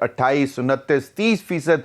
28, 29, 30%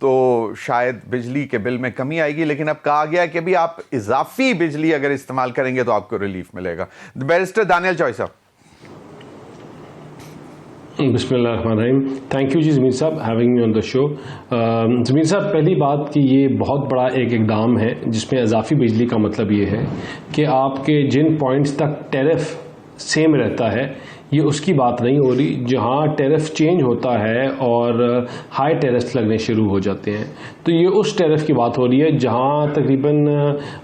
تو شاید بجلی کے بل میں کمی آئے گی، لیکن اب کہا گیا کہ بھی آپ اضافی بجلی اگر استعمال کریں گے تو آپ کو ریلیف ملے گا. بیرسٹر دانیل چوئی صاحب. بسم اللہ الرحمن الرحیم. تھینک یو جی ضمیر صاحب ہیونگ می آن دا شو. ضمیر صاحب، پہلی بات کہ یہ بہت بڑا ایک اقدام ہے جس میں اضافی بجلی کا مطلب یہ ہے کہ آپ کے جن پوائنٹس تک ٹیرف سیم رہتا ہے یہ اس کی بات نہیں ہو رہی. جہاں ٹیرف چینج ہوتا ہے اور ہائی ٹیرف لگنے شروع ہو جاتے ہیں تو یہ اس ٹیرف کی بات ہو رہی ہے جہاں تقریباً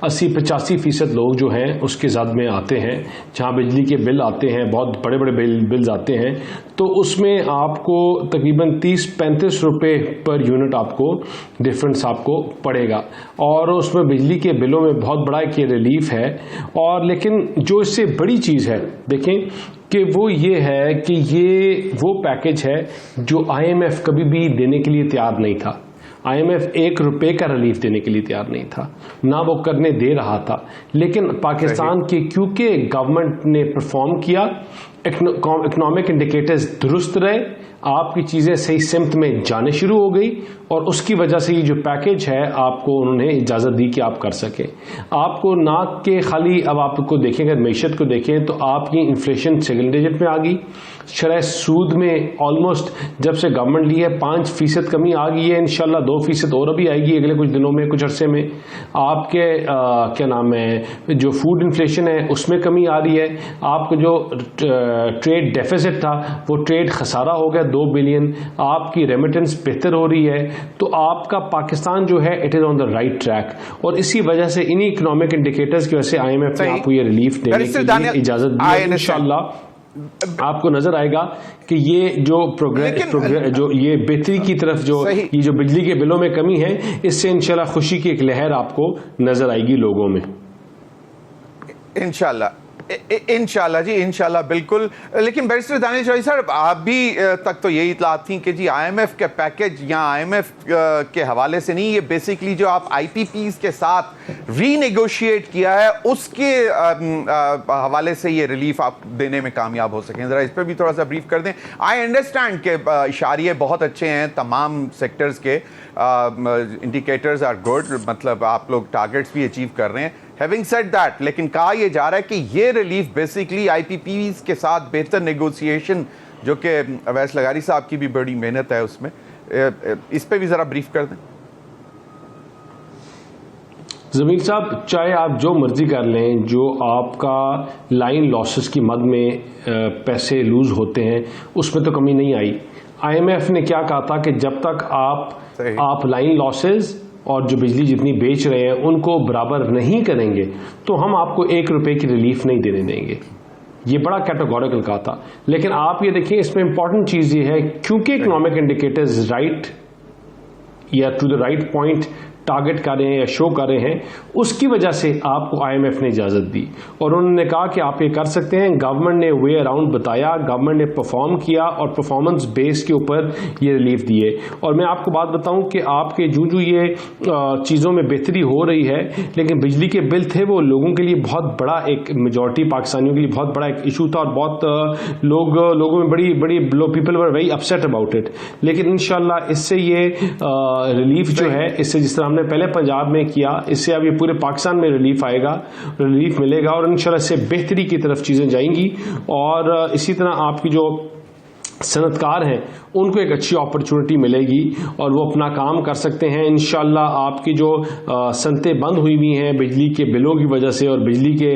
80-85% لوگ جو ہیں اس کے زد میں آتے ہیں. جہاں بجلی کے بل آتے ہیں، بہت بڑے بڑے بلز آتے ہیں، تو اس میں آپ کو تقریباً 30-35 روپے پر یونٹ آپ کو ڈفرنس آپ کو پڑے گا، اور اس میں بجلی کے بلوں میں بہت بڑا ایک ریلیف ہے. اور لیکن جو اس سے بڑی چیز ہے دیکھیں کہ وہ یہ ہے کہ یہ وہ پیکج ہے جو آئی ایم ایف کبھی بھی دینے کے لیے تیار نہیں تھا. آئی ایم ایف 1 روپے کا ریلیف دینے کے لیے تیار نہیں تھا، نہ وہ کرنے دے رہا تھا. لیکن پاکستان کے کیونکہ گورنمنٹ نے پرفارم کیا، اکنامک انڈیکیٹرز درست رہے، آپ کی چیزیں صحیح سمت میں جانے شروع ہو گئی، اور اس کی وجہ سے یہ جو پیکج ہے آپ کو انہوں نے اجازت دی کہ آپ کر سکیں. آپ کو نہ کہ خالی اب آپ کو دیکھیں اگر معیشت کو دیکھیں تو آپ کی انفلیشن سنگل ڈیجٹ میں آ گئی. شرح سود میں آلموسٹ جب سے گورنمنٹ لی ہے 5% کمی آ گئی ہے، انشاءاللہ 2% اور ابھی آئے گی اگلے کچھ دنوں میں، کچھ عرصے میں. آپ کے کیا نام ہے جو فوڈ انفلیشن ہے اس میں کمی آ رہی ہے. آپ کو جو ٹریڈ ڈیفیسٹ تھا وہ ٹریڈ خسارہ ہو گیا 2 بلین. آپ کی ریمیٹنس بہتر ہو رہی ہے. تو آپ کا پاکستان جو ہے it is on the right track, اور اسی وجہ سے انہی اکنامک انڈیکیٹرز کی وجہ سے آئی ایم ایف نے آپ کو یہ ریلیف دینے کے لیے اجازت دی. انشاءاللہ آپ کو نظر آئے گا کہ یہ جو جو یہ بہتری کی طرف جو یہ جو بجلی کے بلوں میں کمی ہے، اس سے انشاءاللہ خوشی کی ایک لہر آپ کو نظر آئے گی لوگوں میں انشاءاللہ جی، انشاءاللہ بالکل. لیکن بیرسٹر دانیل چوئی صاحب، آپ بھی تک تو یہی اطلاعات تھیں کہ جی آئی ایم ایف کے پیکج یا آئی ایم ایف کے حوالے سے نہیں، یہ بیسیکلی جو آپ آئی پی پیز کے ساتھ ری نیگوشیٹ کیا ہے اس کے حوالے سے یہ ریلیف آپ دینے میں کامیاب ہو سکیں. ذرا اس پہ بھی تھوڑا سا بریف کر دیں. آئی انڈرسٹینڈ کہ اشاریے بہت اچھے ہیں تمام سیکٹرز کے، انڈیکیٹرز آر گڈ، مطلب آپ لوگ ٹارگیٹس بھی اچیو کر رہے ہیں. ہیونگ سیڈ دیٹ، لیکن کہا یہ جا رہا ہے کہ یہ relief basically I P Ps کے ساتھ بہتر نیگوسیشن، جو کہ اویس لغاری صاحب کی بھی بڑی محنت ہے اس میں، اس پہ بھی ذرا بریف کر دیں. ضمیر صاحب، چاہے آپ جو مرضی کر لیں، جو آپ کا لائن لاسز کی مد میں پیسے لوز ہوتے ہیں اس میں تو کمی نہیں آئی. آئی ایم ایف نے کیا کہا تھا کہ جب تک آپ لائن لاسز اور جو بجلی جتنی بیچ رہے ہیں ان کو برابر نہیں کریں گے تو ہم آپ کو 1 روپے کی ریلیف نہیں دینے دیں گے. یہ بڑا کیٹیگوریکل کہا تھا. لیکن آپ یہ دیکھیں اس میں امپورٹنٹ چیز یہ ہے کیونکہ اکنامک انڈیکیٹرز رائٹ یا to the right point target کر رہے ہیں یا شو کر رہے ہیں، اس کی وجہ سے آپ کو آئی ایم ایف نے اجازت دی اور انہوں نے کہا کہ آپ یہ کر سکتے ہیں. گورنمنٹ نے وے اراؤنڈ بتایا، گورنمنٹ نے پرفارم کیا اور پرفارمنس بیس کے اوپر یہ ریلیف دیے. اور میں آپ کو بات بتاؤں کہ آپ کے جو یہ چیزوں میں بہتری ہو رہی ہے، لیکن بجلی کے بل تھے وہ لوگوں کے لیے بہت بڑا ایک میجورٹی پاکستانیوں کے لیے بہت بڑا ایک ایشو تھا، اور بہت لوگوں میں بڑی people were very upset about it. لیکن انشاءاللہ اس سے یہ ریلیف جو ہے، اس سے جس طرح ہم نے پہلے پنجاب میں کیا، اس سے اب یہ پورے پاکستان میں ریلیف آئے گا، ریلیف ملے گا، اور انشاءاللہ اس سے بہتری کی طرف چیزیں جائیں گی. اور اسی طرح آپ کی جو صنعت کار ہیں ان کو ایک اچھی اپرچونٹی ملے گی اور وہ اپنا کام کر سکتے ہیں. انشاءاللہ آپ کی جو صنعتیں بند ہوئی ہوئی ہیں بجلی کے بلوں کی وجہ سے اور بجلی کے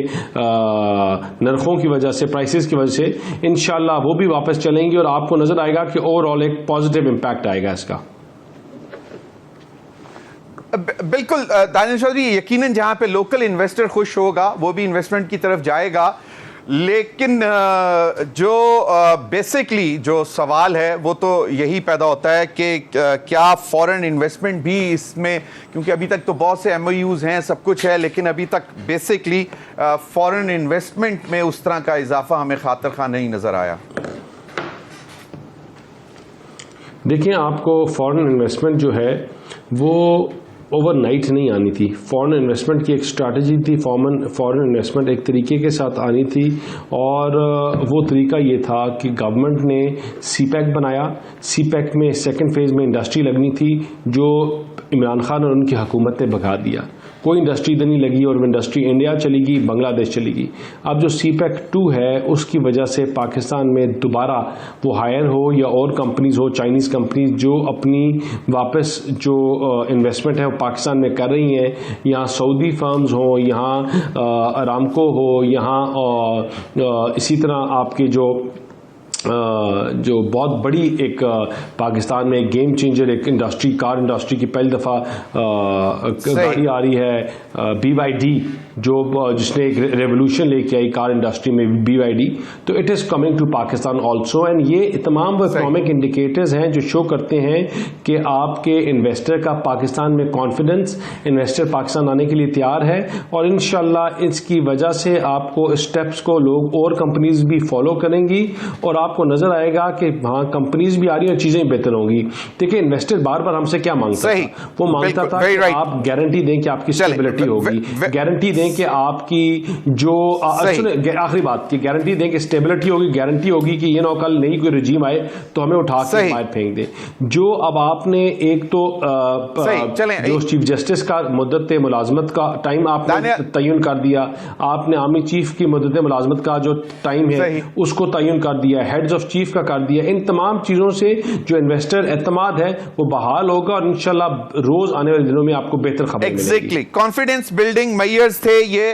نرخوں کی وجہ سے، پرائسز کی وجہ سے، انشاءاللہ وہ بھی واپس چلیں گی اور آپ کو نظر آئے گا کہ اوور آل ایک پازیٹیو امپیکٹ آئے گا اس کا. بالکل دانیل چودھری، یقیناً جہاں پہ لوکل انویسٹر خوش ہوگا وہ بھی انویسٹمنٹ کی طرف جائے گا. لیکن جو بیسکلی جو سوال ہے وہ تو یہی پیدا ہوتا ہے کہ کیا فورن انویسٹمنٹ بھی اس میں، کیونکہ ابھی تک تو بہت سے ایم او یوز ہیں، سب کچھ ہے، لیکن ابھی تک بیسکلی فورن انویسٹمنٹ میں اس طرح کا اضافہ ہمیں خاطر خواہ نہیں نظر آیا. دیکھیں، آپ کو فورن انویسٹمنٹ جو ہے وہ اوور نائٹ نہیں آنی تھی. فورن انویسٹمنٹ کی ایک اسٹریٹجی تھی, فورن انویسٹمنٹ ایک طریقے کے ساتھ آنی تھی, اور وہ طریقہ یہ تھا کہ گورنمنٹ نے سی پیک بنایا. سی پیک میں سیکنڈ فیز میں انڈسٹری لگنی تھی, جو عمران خان اور ان کی حکومت نے بھگا دیا. کوئی انڈسٹری ادھر نہیں لگی, اور وہ انڈسٹری انڈیا چلی گئی, بنگلہ دیش چلی گئی. اب جو سی پیک 2 ہے اس کی وجہ سے پاکستان میں دوبارہ وہ ہائر ہو یا اور کمپنیز ہو, چائنیز کمپنیز جو اپنی واپس جو انویسٹمنٹ ہے وہ پاکستان میں کر رہی ہیں, یہاں سعودی فرمز ہوں, یہاں ارامکو ہو, یہاں اسی طرح آپ کے جو بہت بڑی ایک پاکستان میں ایک گیم چینجر ایک انڈسٹری, کار انڈسٹری کی پہلی دفعہ گاڑی آ رہی ہے BYD, جس نے ایک ریولوشن لے کے آئی کار انڈسٹری میں BYD. تو it is coming to Pakistan also, and یہ تمام وہ اکنامک انڈیکیٹرز ہیں جو شو کرتے ہیں کہ آپ کے انویسٹر کا پاکستان میں کانفیڈنس, انویسٹر پاکستان آنے کے لیے تیار ہے, اور انشاءاللہ اس کی وجہ سے آپ کو اسٹیپس کو لوگ اور کمپنیز بھی فالو کریں گی, اور آپ کو نظر آئے گا کہ ہاں کمپنیز بھی آ رہی ہیں اور چیزیں بہتر ہوں گی. دیکھیں انویسٹر بار بار ہم سے کیا مانگتا ہے, وہ مانگتا تھا کہ آپ گارنٹی دیں کہ آپ کی اسٹیبلٹی ہوگی, گارنٹی دیں کہ آپ کی جو آخری بات کی گارنٹی دیں کہ اسٹیبلٹی ہوگی, گارنٹی ہوگی کہ یہ نہ کل نئی کوئی رجیم آئے تو ہمیں اٹھا کے باہر پھینک دے. جو اب آپ نے ایک تو جو چیف جسٹس کا مدت ملازمت کا ٹائم آپ نے تعین کر دیا, آپ نے آرمی چیف کی مدت ملازمت کا جو ٹائم ہے اس کو تعین کر دیا, ہیڈز آف چیف کا کر دیا. ان تمام چیزوں سے جو انویسٹر اعتماد ہے وہ بحال ہوگا, اور انشاءاللہ روز آنے والے دنوں میں آپ کو بہتر خبر ملے گی. ایگزیکٹلی, کانفیڈنس بلڈنگ میئرز تھے یہ.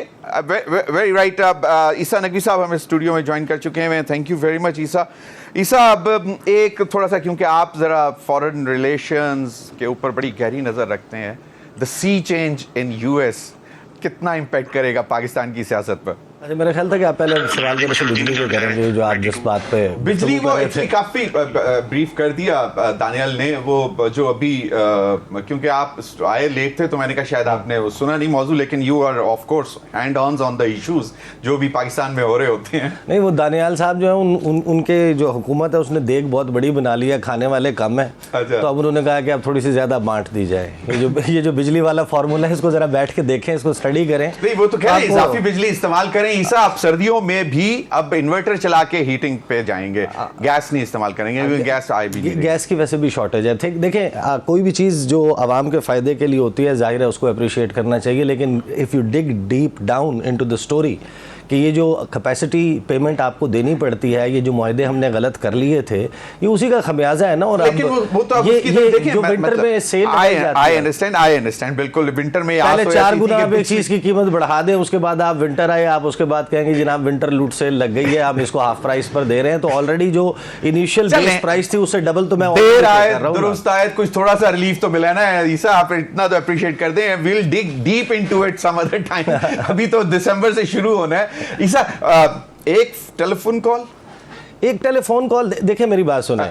Very right. اب عیسیٰ نقوی صاحب ہمیں اسٹوڈیو میں جوائن کر چکے ہیں. تھینک یو ویری مچ عیسیٰ. عیسیٰ, اب ایک تھوڑا سا, کیونکہ آپ ذرا فارن ریلیشنز کے اوپر بڑی گہری نظر رکھتے ہیں, دا سی چینج ان US کتنا امپیکٹ کرے گا پاکستان کی سیاست پر؟ اچھا, میرا خیال تھا کہ آپ پہلے سوال کے وجہ بجلی کو کریں گے, جو آپ جس بات پہ بجلی وہ کافی بریف کر دیا دانیال نے, وہ جو ابھی کیونکہ آپ آئے لیٹ تھے تو میں نے کہا شاید آپ نے سنا نہیں موضوع, لیکن you are of course hands on on the issues جو بھی پاکستان میں ہو رہے ہوتے ہیں. نہیں, وہ دانیال صاحب جو ہیں ان کے جو حکومت ہے اس نے دیکھ بہت بڑی بنا لی ہے, کھانے والے کم ہیں, تو اب انہوں نے کہا کہ اب تھوڑی سی زیادہ بانٹ دی جائے. یہ جو بجلی والا فارمولا ہے اس کو ذرا بیٹھ کے دیکھیں, اس کو اسٹڈی کریں. نہیں, وہ تو کہہ رہے ہیں اضافی بجلی استعمال کریں. عیسیٰ, آپ سردیوں میں بھی اب انورٹر چلا کے ہیٹنگ پہ جائیں گے, گیس نہیں استعمال کریں گے, کیونکہ گیس آئے بھی نہیں. گیس کی ویسے بھی شارٹیج ہے. دیکھیں, کوئی بھی چیز جو عوام کے فائدے کے لیے ہوتی ہے ظاہر ہے اس کو اپریشیٹ کرنا چاہیے, لیکن if you ڈگ deep down into the story کہ یہ جو کیپیسٹی پیمنٹ آپ کو دینی پڑتی ہے, یہ جو معاہدے ہم نے غلط کر لیے تھے, یہ اسی کا خمیازہ ہے نا. اور یہ جو ونٹر میں سیل آئی انڈرسٹینڈ بالکل, ونٹر میں پہلے 4 گنا آپ ایک چیز کی قیمت بڑھا دیں, اس کے بعد آپ ونٹر آئے, آپ اس کے بعد کہیں گے جناب ونٹر لوٹ سیل لگ گئی ہے, آپ اس کو ہاف پرائس پر دے رہے ہیں, تو آلریڈی جو انیشیل بیس پرائس تھی اس سے ڈبل تو میں دیر آئے درست آئے, کچھ تھوڑا سا ریلیف تو ملا نا. عیسیٰ, آپ اتنا تو اپریشیٹ کر دیں, we'll dig deep into it some other time. ابھی تو دسمبر سے شروع ہونا ہے. عیسیٰ, ایک ٹیلی فون کال, دیکھیں میری بات سنیں,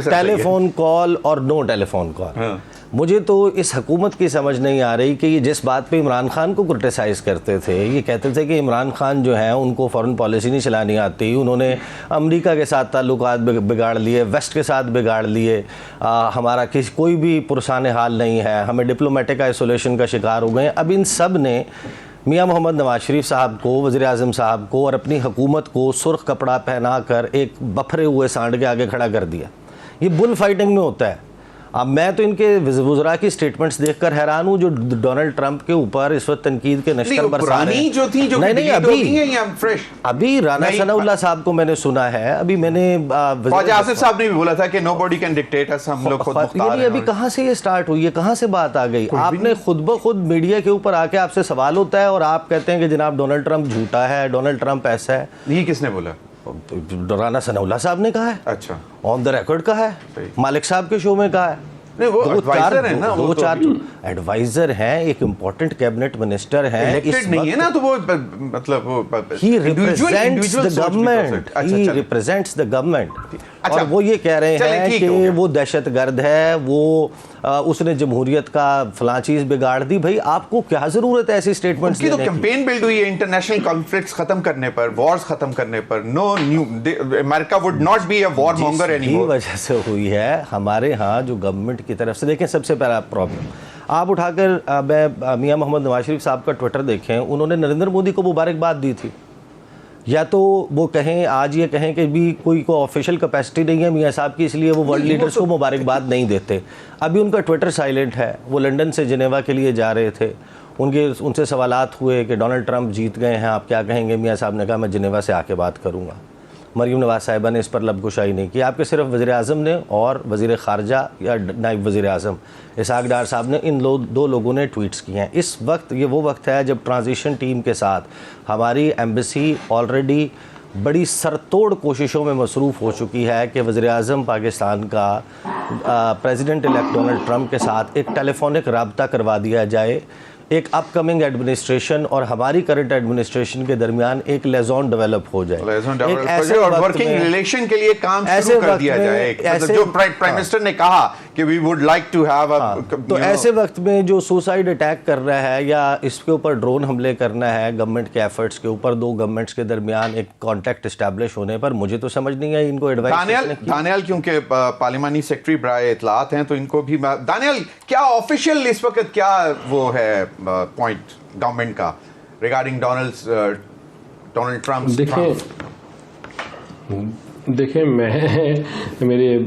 ٹیلی فون کال اور نو ٹیلی فون کال, مجھے تو اس حکومت کی سمجھ نہیں آ رہی کہ یہ جس بات پہ عمران خان کو کرٹیسائز کرتے تھے, یہ کہتے تھے کہ عمران خان جو ہیں ان کو فورن پالیسی نہیں چلانی آتی, انہوں نے امریکہ کے ساتھ تعلقات بگاڑ لیے, ویسٹ کے ساتھ بگاڑ لیے, ہمارا کوئی بھی پرسان حال نہیں ہے, ہمیں ڈپلومیٹک آئسولیشن کا شکار ہو گئے. اب ان سب نے میاں محمد نواز شریف صاحب کو, وزیر اعظم صاحب کو اور اپنی حکومت کو سرخ کپڑا پہنا کر ایک بپھرے ہوئے سانڈ کے آگے کھڑا کر دیا. یہ بل فائٹنگ میں ہوتا ہے. اب میں تو ان کے وزراء کی سٹیٹمنٹس دیکھ کر حیران ہوں جو ڈونلڈ ٹرمپ کے اوپر اس وقت تنقید کے نشتر برسا رہے ہیں. نہیں, ابھی رانا ثناء اللہ صاحب کو میں نے سنا ہے, ابھی میں نے خواجہ آصف صاحب نے بھی بولا تھا کہ نو باڈی کین ڈکٹیٹ اس, ہم لوگ خود مختار ہیں. ابھی کہاں سے یہ سٹارٹ ہوئی ہے, کہاں سے بات آ گئی؟ آپ نے خود بخود میڈیا کے اوپر آ کے آپ سے سوال ہوتا ہے اور آپ کہتے ہیں کہ جناب ڈونلڈ ٹرمپ جھوٹا ہے, ڈونلڈ ٹرمپ ایسا ہے. یہ کس نے بولا؟ رانا ثناء اللہ صاحب نے کہا ہے. اچھا, آن دا ریکارڈ کہا ہے, مالک صاحب کے شو میں کہا ہے. دو چار ایڈوائزر ہیں, ایک امپورٹنٹ کیبنٹ منسٹر ہیں, الیکٹڈ نہیں ہے نا, تو وہ مطلب he represents the government, he represents the government, اور وہ یہ کہہ رہے ہیں کہ وہ دہشت گرد ہے, وہ اس نے جمہوریت کا فلاں چیز بگاڑ دی. بھائی آپ کو کیا ضرورت ہے ایسی سٹیٹمنٹس دینے کی؟ تو کیمپین بلڈ ہوئی ہے انٹرنیشنل کانفلکٹس ختم کرنے پر, وارز ختم کرنے پر. No new America would not be a warmonger any more. وجہ سے ہوئی ہے ہمارے ہاں جو گورنمنٹ کی طرف سے. دیکھیں, سب سے پہلا پرابلم آپ اٹھا کر میاں محمد نواز شریف صاحب کا ٹویٹر دیکھیں, انہوں نے نریندر مودی کو مبارکباد دی تھی. یا تو وہ کہیں آج یہ کہیں کہ بھی کوئی آفیشیل کیپیسٹی نہیں ہے میاں صاحب کی, اس لیے وہ ورلڈ لیڈرز کو مبارکباد نہیں دیتے. ابھی ان کا ٹویٹر سائلنٹ ہے. وہ لنڈن سے جنیوا کے لیے جا رہے تھے, ان سے سوالات ہوئے کہ ڈونلڈ ٹرمپ جیت گئے ہیں, آپ کیا کہیں گے؟ میاں صاحب نے کہا میں جنیوا سے آ کے بات کروں گا. مریم نواز صاحبہ نے اس پر لب گشائی نہیں کی. آپ کے صرف وزیر اعظم نے اور وزیر خارجہ یا نائب وزیر اعظم اسحاق ڈار صاحب نے ان دو لوگوں نے ٹویٹس کیے ہیں. اس وقت یہ وہ وقت ہے جب ٹرانزیشن ٹیم کے ساتھ ہماری ایمبیسی آلریڈی بڑی سر توڑ کوششوں میں مصروف ہو چکی ہے کہ وزیر اعظم پاکستان کا پریزیڈنٹ الیکٹ ڈونلڈ ٹرمپ کے ساتھ ایک ٹیلی فونک رابطہ کروا دیا جائے. ایک اپ کمنگ ایڈمنسٹریشن اور ہماری کرنٹ ایڈمنسٹریشن کے درمیان ایک لیزون ڈیولپ ہو جائے, اور ورکنگ ریلیشن کے لیے کام شروع کر دیا جائے. جو پرائم منسٹر نے کہا کہ we would like to have تو ایسے وقت میں جو سوسائڈ اٹیک کر رہا ہے یا اس کے اوپر ڈرون حملے کرنا ہے گورنمنٹ کے ایفرٹس کے اوپر, دو گورنمنٹس کے درمیان ایک کانٹیکٹ اسٹیبلش ہونے پر مجھے تو سمجھ نہیں آئی ان کو ایڈوائس. دانیال کیونکہ پارلیمانی سیکرٹری برائے اطلاعات ہیں تو ان کو بھی. دانیال, کیا آفیشیل اس وقت کیا وہ ہے پوائنٹ گورنمنٹ کا ریگارڈنگ ڈونلڈ ٹرمپ؟ دیکھیں میرے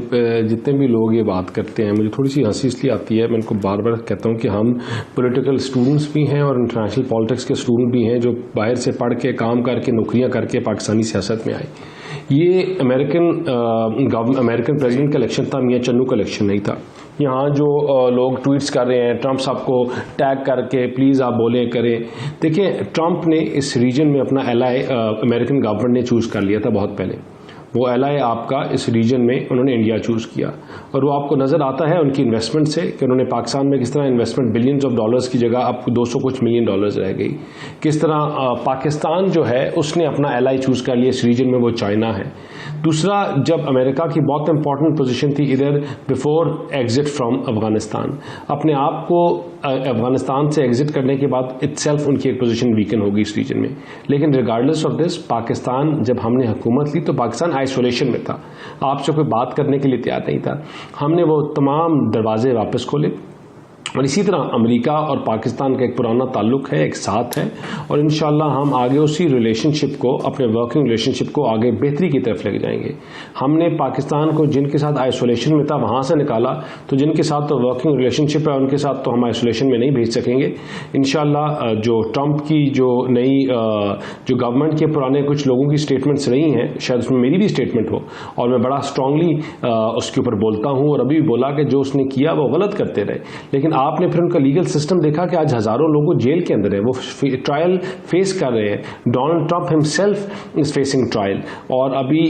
جتنے بھی لوگ یہ بات کرتے ہیں مجھے تھوڑی سی ہنسی اس لیے آتی ہے. میں ان کو بار بار کہتا ہوں کہ ہم پولیٹیکل اسٹوڈنٹس بھی ہیں اور انٹرنیشنل پالیٹکس کے اسٹوڈنٹ بھی ہیں جو باہر سے پڑھ کے کام کر کے نوکریاں کر کے پاکستانی سیاست میں آئے. یہ امریکن پریزیڈنٹ کا الیکشن تھا, میاں چنو کا الیکشن نہیں تھا. یہاں جو لوگ ٹویٹس کر رہے ہیں ٹرمپ صاحب کو ٹیگ کر کے پلیز آپ بولیں کریں, دیکھیں ٹرمپ نے اس ریجن میں اپنا ایلائی امریکن گورنمنٹ نے چوز کر لیا تھا بہت پہلے. وہ ایلائی آپ کا اس ریجن میں انہوں نے انڈیا چوز کیا اور وہ آپ کو نظر آتا ہے ان کی انویسٹمنٹ سے کہ انہوں نے پاکستان میں کس طرح انویسٹمنٹ بلینز آف ڈالرز کی جگہ اب 200 کچھ ملین ڈالرز رہ گئی. کس طرح پاکستان جو ہے اس نے اپنا ایلائی چوز کر لیا اس ریجن میں, وہ چائنا ہے. دوسرا, جب امریکہ کی بہت امپورٹنٹ پوزیشن تھی ادھر بفور ایگزٹ فرام افغانستان, اپنے آپ کو افغانستان سے ایگزٹ کرنے کے بعد اٹ سیلف ان کی ایک پوزیشن ویکن ہوگی اس ریجن میں. لیکن ریگارڈلیس آف دس پاکستان جب ہم نے حکومت لی تو پاکستان آئسولیشن میں تھا, آپ سے کوئی بات کرنے کے لیے تیار نہیں تھا. ہم نے وہ تمام دروازے واپس کھولے اور اسی طرح امریکہ اور پاکستان کا ایک پرانا تعلق ہے, ایک ساتھ ہے, اور انشاءاللہ ہم آگے اسی ریلیشن شپ کو اپنے ورکنگ ریلیشن شپ کو آگے بہتری کی طرف لے کے جائیں گے. ہم نے پاکستان کو جن کے ساتھ آئسولیشن میں تھا وہاں سے نکالا, تو جن کے ساتھ تو ورکنگ ریلیشن شپ ہے ان کے ساتھ تو ہم آئسولیشن میں نہیں بھیج سکیں گے. انشاءاللہ جو ٹرمپ کی جو نئی جو گورنمنٹ کے پرانے کچھ لوگوں کی اسٹیٹمنٹس رہی ہیں, شاید اس میں میری بھی اسٹیٹمنٹ ہو اور میں بڑا اسٹرانگلی اس کے اوپر بولتا ہوں اور ابھی بھی بولا کہ جو اس نے کیا وہ غلط کرتے رہے. لیکن آپ نے پھر ان کا لیگل سسٹم دیکھا کہ آج ہزاروں لوگوں جیل کے اندر ہیں, وہ ٹرائل فیس کر رہے ہیں. Donald Trump himself is facing trial, اور ابھی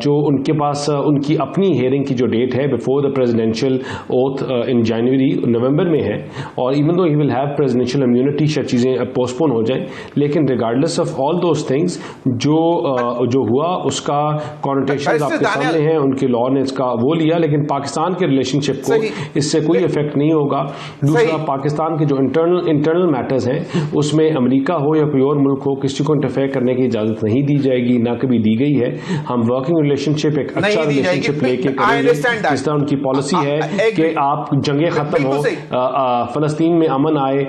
جو ان کے پاس ان کی اپنی ہیئرنگ کی جو ڈیٹ ہے بفور دا پریزیڈینشیل اوتھ ان جنوری نومبر میں ہے, اور even though he will have presidential immunity شاید چیزیں پوسٹ پون ہو جائیں. لیکن regardless of all those things جو ہوا اس کا کانوٹیشن آپ کے سامنے ہیں, ان کے لا نے اس کا وہ لیا, لیکن پاکستان کے ریلیشن شپ کو اس سے کوئی افیکٹ نہیں ہوگا. دوسرا, پاکستان کے جو انٹرنل میٹرز ہیں اس میں امریکہ ہو یا کوئی اور ملک ہو کسی کو انٹرفیئر کرنے کی اجازت نہیں دی جائے گی, نہ کبھی دی گئی ہے. ہم ورکنگ ریلیشن شپ ایک اچھا ریلیشن شپ لے کے کریں گے. جس طرح ان کی پالیسی ہے کہ آپ جنگیں ختم ہو, فلسطین میں امن آئے,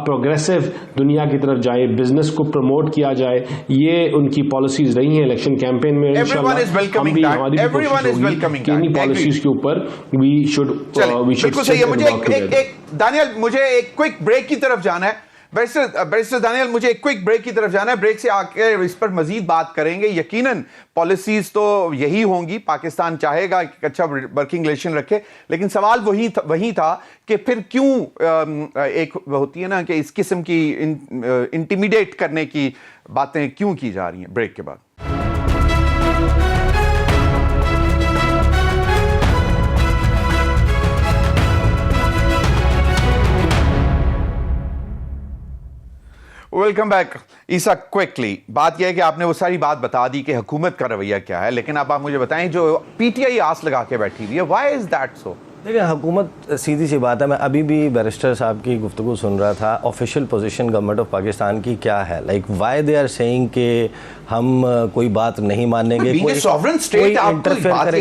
پروگریسو دنیا کی طرف جائے, بزنس کو پروموٹ کیا جائے, یہ ان کی پالیسیز رہی ہیں الیکشن کیمپین میں. انشاءاللہ ہم بھی ہماری کوشش ہوگی کہ انہی پالیسیز کے اوپر وی شوڈ دانیال, مجھے ایک کوئک بریک کی طرف جانا ہے. بیرسٹر دانیال, مجھے ایک کوئک بریک کی طرف جانا ہے. بریک سے آ کے اس پر مزید بات کریں گے. یقیناً پالیسیز تو یہی ہوں گی, پاکستان چاہے گا کہ اچھا ورکنگ ریلیشن رکھے, لیکن سوال وہی تھا کہ پھر کیوں ایک ہوتی ہے نا کہ اس قسم کی انٹیمیڈیٹ کرنے کی باتیں کیوں کی جا رہی ہیں. بریک کے بعد ویلکم بیک. عیسیٰ, کوئکلی بات یہ ہے کہ آپ نے وہ ساری بات بتا دی کہ حکومت کا رویہ کیا ہے, لیکن اب آپ مجھے بتائیں جو پی ٹی آئی آس لگا کے بیٹھی ہوئی ہے, وائی از دیٹ سو؟ دیکھیں حکومت سیدھی سی بات ہے, میں ابھی بھی بیرسٹر صاحب کی گفتگو سن رہا تھا, official position government of Pakistan کی کیا ہے, like why they are saying کہ ہم کوئی بات نہیں مانیں گے, کوئی انٹرفیئر کرے.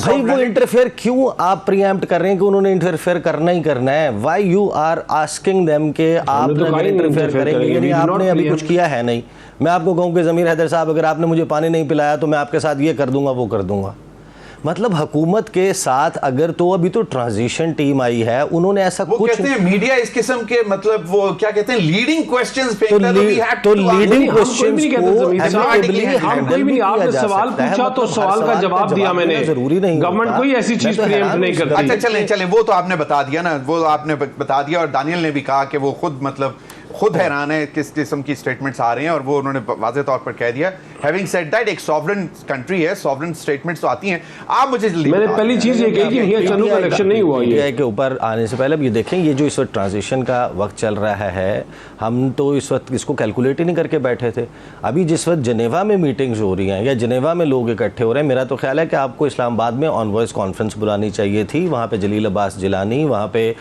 بھائی وہ انٹرفیئر کیوں آپ پریمپٹ کر رہے ہیں کہ انہوں نے انٹرفیئر کرنا ہی کرنا ہے, why you are asking them کہ آپ انٹرفیئر کریں گے, یعنی آپ نے ابھی کچھ کیا ہے نہیں. میں آپ کو کہوں کہ ضمیر حیدر صاحب اگر آپ نے مجھے پانی نہیں پلایا تو میں آپ کے ساتھ یہ کر دوں گا وہ کر دوں گا. مطلب حکومت کے ساتھ اگر تو ابھی تو ٹرانزیشن ٹیم آئی ہے, انہوں نے ایسا کچھ کہتے ہیں میڈیا اس قسم کے مطلب وہ کیا کہتے ہیں لیڈنگ کوسچنز پھینکتا ہے, تو لیڈنگ کوسچنز کو ہم کوئی بھی آپ نے سوال پوچھا تو سوال کا جواب دیا میں نے, ضروری نہیں گورنمنٹ کوئی ایسی چیز پریمپٹ نہیں کرتی. اچھا چلیں وہ تو آپ نے بتا دیا نا, وہ آپ نے بتا دیا, اور دانیل نے بھی کہا کہ وہ خود حیران ہے کس قسم کی سٹیٹمنٹس آ رہے ہیں, اور وہ انہوں نے واضح طور پر کہہ دیا. ہیونگ سیڈ دیٹ ایک سوورن کنٹری ہے, سوورن سٹیٹمنٹس تو آتی ہیں. آپ مجھے میں نے پہلی چیز یہ کہی کہ یہ چنو کا الیکشن نہیں ہوا, یہ کے اوپر آنے سے پہلے یہ دیکھیں یہ جو اس وقت ٹرانزیشن کا وقت چل رہا ہے, ہم تو اس وقت اس کو کیلکولیٹ ہی نہیں کر کے بیٹھے تھے. ابھی جس وقت جنیوا میں میٹنگز ہو رہی ہیں یا جنیوا میں لوگ اکٹھے ہو رہے ہیں, میرا تو خیال ہے کہ آپ کو اسلام آباد میں آن وائس کانفرنس بلانی چاہیے تھی. وہاں پہ جلیل عباس جیلانی, وہاں پہ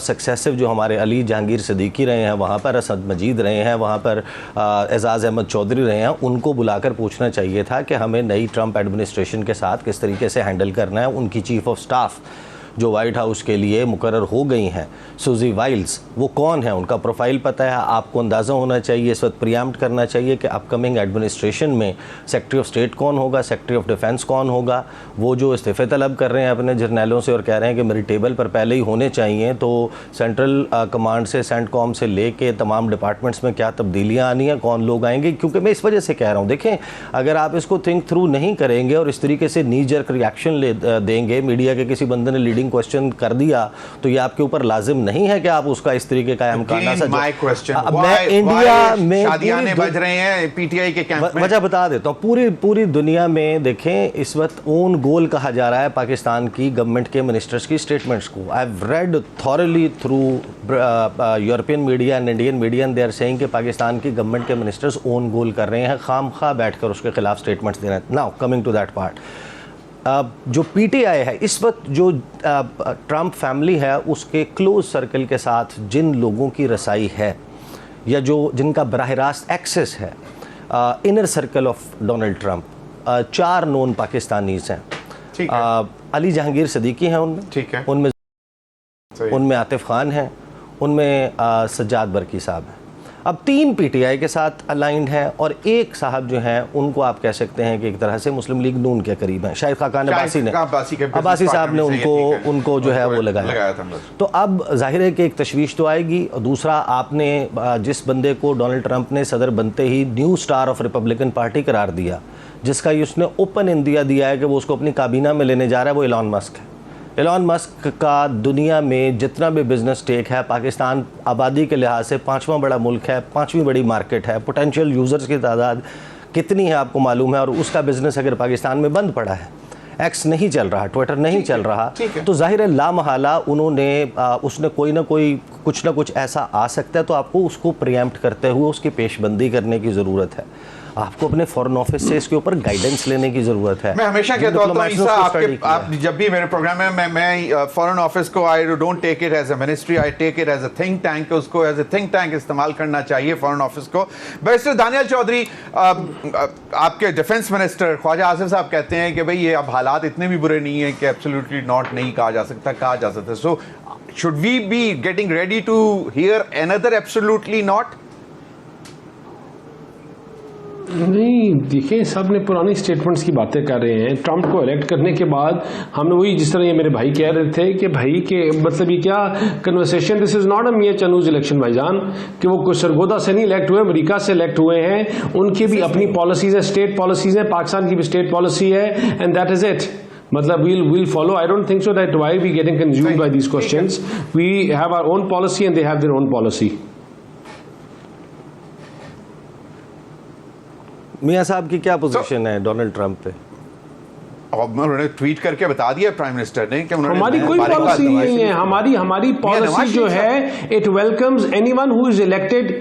سکسیسو جو ہمارے علی جہانگیر صدیقی رہے ہیں, وہاں پر اسد مجید رہے ہیں, وہاں پر اعزاز احمد چودھری رہے ہیں, ان کو بلا کر پوچھنا چاہیے تھا کہ ہمیں نئی ٹرمپ ایڈمنسٹریشن کے ساتھ کس طریقے سے ہینڈل کرنا ہے. ان کی چیف آف سٹاف جو وائٹ ہاؤس کے لیے مقرر ہو گئی ہیں, سوزی وائلز, وہ کون ہیں, ان کا پروفائل پتہ ہے, آپ کو اندازہ ہونا چاہیے, اس وقت پریامپٹ کرنا چاہیے کہ اپ کمنگ ایڈمنسٹریشن میں سیکٹری آف اسٹیٹ کون ہوگا, سیکٹری آف ڈیفنس کون ہوگا. وہ جو استعفے طلب کر رہے ہیں اپنے جرنیلوں سے اور کہہ رہے ہیں کہ میری ٹیبل پر پہلے ہی ہونے چاہیے, تو سینٹرل کمانڈ سے سینٹ کام سے لے کے تمام ڈپارٹمنٹس میں کیا تبدیلیاں آنی ہیں, کون لوگ آئیں گے. کیونکہ میں اس وجہ سے کہہ رہا ہوں, دیکھیں اگر آپ اس کو تھنک تھرو نہیں کریں گے اور اس طریقے سے نی جرک ریاکشن دیں گے, میڈیا کے کسی بندے نے لیڈنگ کوسچن کر دیا تو یہ آپ کے اوپر لازم نہیں ہے کہ آپ اس کا اس طریقے کا امکان میں انڈیا میں شادیانے بج رہے ہیں پی ٹی آئی کے کیمپ میں. وجہ بتا دیتا ہوں, پوری دنیا میں دیکھیں اس وقت اون گول کہا جا رہا ہے پاکستان کی گورنمنٹ کے منسٹرز کی اسٹیٹمنٹس کو. I have read thoroughly through European media and Indian media, and they are saying کہ پاکستان کی گورنمنٹ کے منسٹرز اون گول کر رہے ہیں, خام خواہ بیٹھ کر اس کے خلاف اسٹیٹمنٹس دے رہے ہیں. Now coming to that part, جو پی ٹی آئی ہے اس وقت, جو ٹرمپ فیملی ہے, اس کے کلوز سرکل کے ساتھ جن لوگوں کی رسائی ہے یا جن کا براہ راست ایکسس ہے, inner circle of Donald Trump, 4 known Pakistanis ہیں. علی جہانگیر صدیقی ہیں ان میں عاطف خان ہیں, ان میں سجاد برکی صاحب ہیں. اب 3 پی ٹی آئی کے ساتھ الائنڈ ہیں, اور ایک صاحب جو ہیں ان کو آپ کہہ سکتے ہیں کہ ایک طرح سے مسلم لیگ نون کے قریب ہیں. شاہد خاقان عباسی صاحب نے ان کو جو ہے وہ لگایا تھا. تو اب ظاہر ہے کہ ایک تشویش تو آئے گی. دوسرا, آپ نے جس بندے کو ڈونلڈ ٹرمپ نے صدر بنتے ہی new star of Republican party قرار دیا, جس کا اس نے اوپن اندیا دیا ہے کہ وہ اس کو اپنی کابینہ میں لینے جا رہا ہے, وہ ایلان مسک ہے. ایلان مسک کا دنیا میں جتنا بھی بزنس ٹیک ہے, پاکستان آبادی کے لحاظ سے 5واں بڑا ملک ہے, 5ویں بڑی مارکیٹ ہے, پوٹینشیل یوزرز کی تعداد کتنی ہے آپ کو معلوم ہے, اور اس کا بزنس اگر پاکستان میں بند پڑا ہے, ایکس نہیں چل رہا, ٹویٹر نہیں چل رہا, تو ظاہر ہے لامحالہ انہوں نے اس نے کوئی نہ کوئی کچھ نہ کچھ ایسا آ سکتا ہے, تو آپ کو اس کو پریمپٹ کرتے ہوئے اس کی پیش بندی کرنے کی ضرورت ہے. آپ کو اپنے فورن آفس سے اس کے اوپر گائیڈنس لینے کی ضرورت ہے. میں ہمیشہ کہتا ہوں آپ جب بھی میرے پروگرام میں میں فورن آفس کو I don't take it as a ministry, I take it as a think tank. اس کو ایز اے تھنک ٹینک استعمال کرنا چاہیے فورن آفس کو. بیرسٹر دانیال چودھری, آپ کے ڈیفنس منسٹر خواجہ آصف صاحب کہتے ہیں کہ بھئی یہ اب حالات اتنے بھی برے نہیں ہیں کہ ایبسلیوٹلی ناٹ نہیں کہا جا سکتا. سو should we be getting ready to hear another absolutely not? نہیں, دیکھیں سب نے پرانی سٹیٹمنٹس کی باتیں کر رہے ہیں. ٹرمپ کو الیکٹ کرنے کے بعد ہم نے وہی, جس طرح یہ میرے بھائی کہہ رہے تھے کہ بھائی کہ مطلب یہ کیا conversation, this is not a mayor چنوز الیکشن بھائی جان, کہ وہ کوئی سرگودا سے نہیں الیکٹ ہوئے, امریکہ سے الیکٹ ہوئے ہیں. ان کی بھی اپنی پالیسیز ہیں, اسٹیٹ پالیسیز ہیں, پاکستان کی بھی اسٹیٹ پالیسی ہے, اینڈ دیٹ از اٹ. مطلب we'll follow. I don't think so that why we getting consumed by these questions. We have our own policy and they have their own policy. میاں صاحب کی کیا position ہے Donald Trump پہ؟ انہوں نے tweet کر کے بتا دیا پرائم منسٹر نے کہ ہماری کوئی پالیسی نہیں ہے. ہماری پالیسی جو ہے, it welcomes anyone who is elected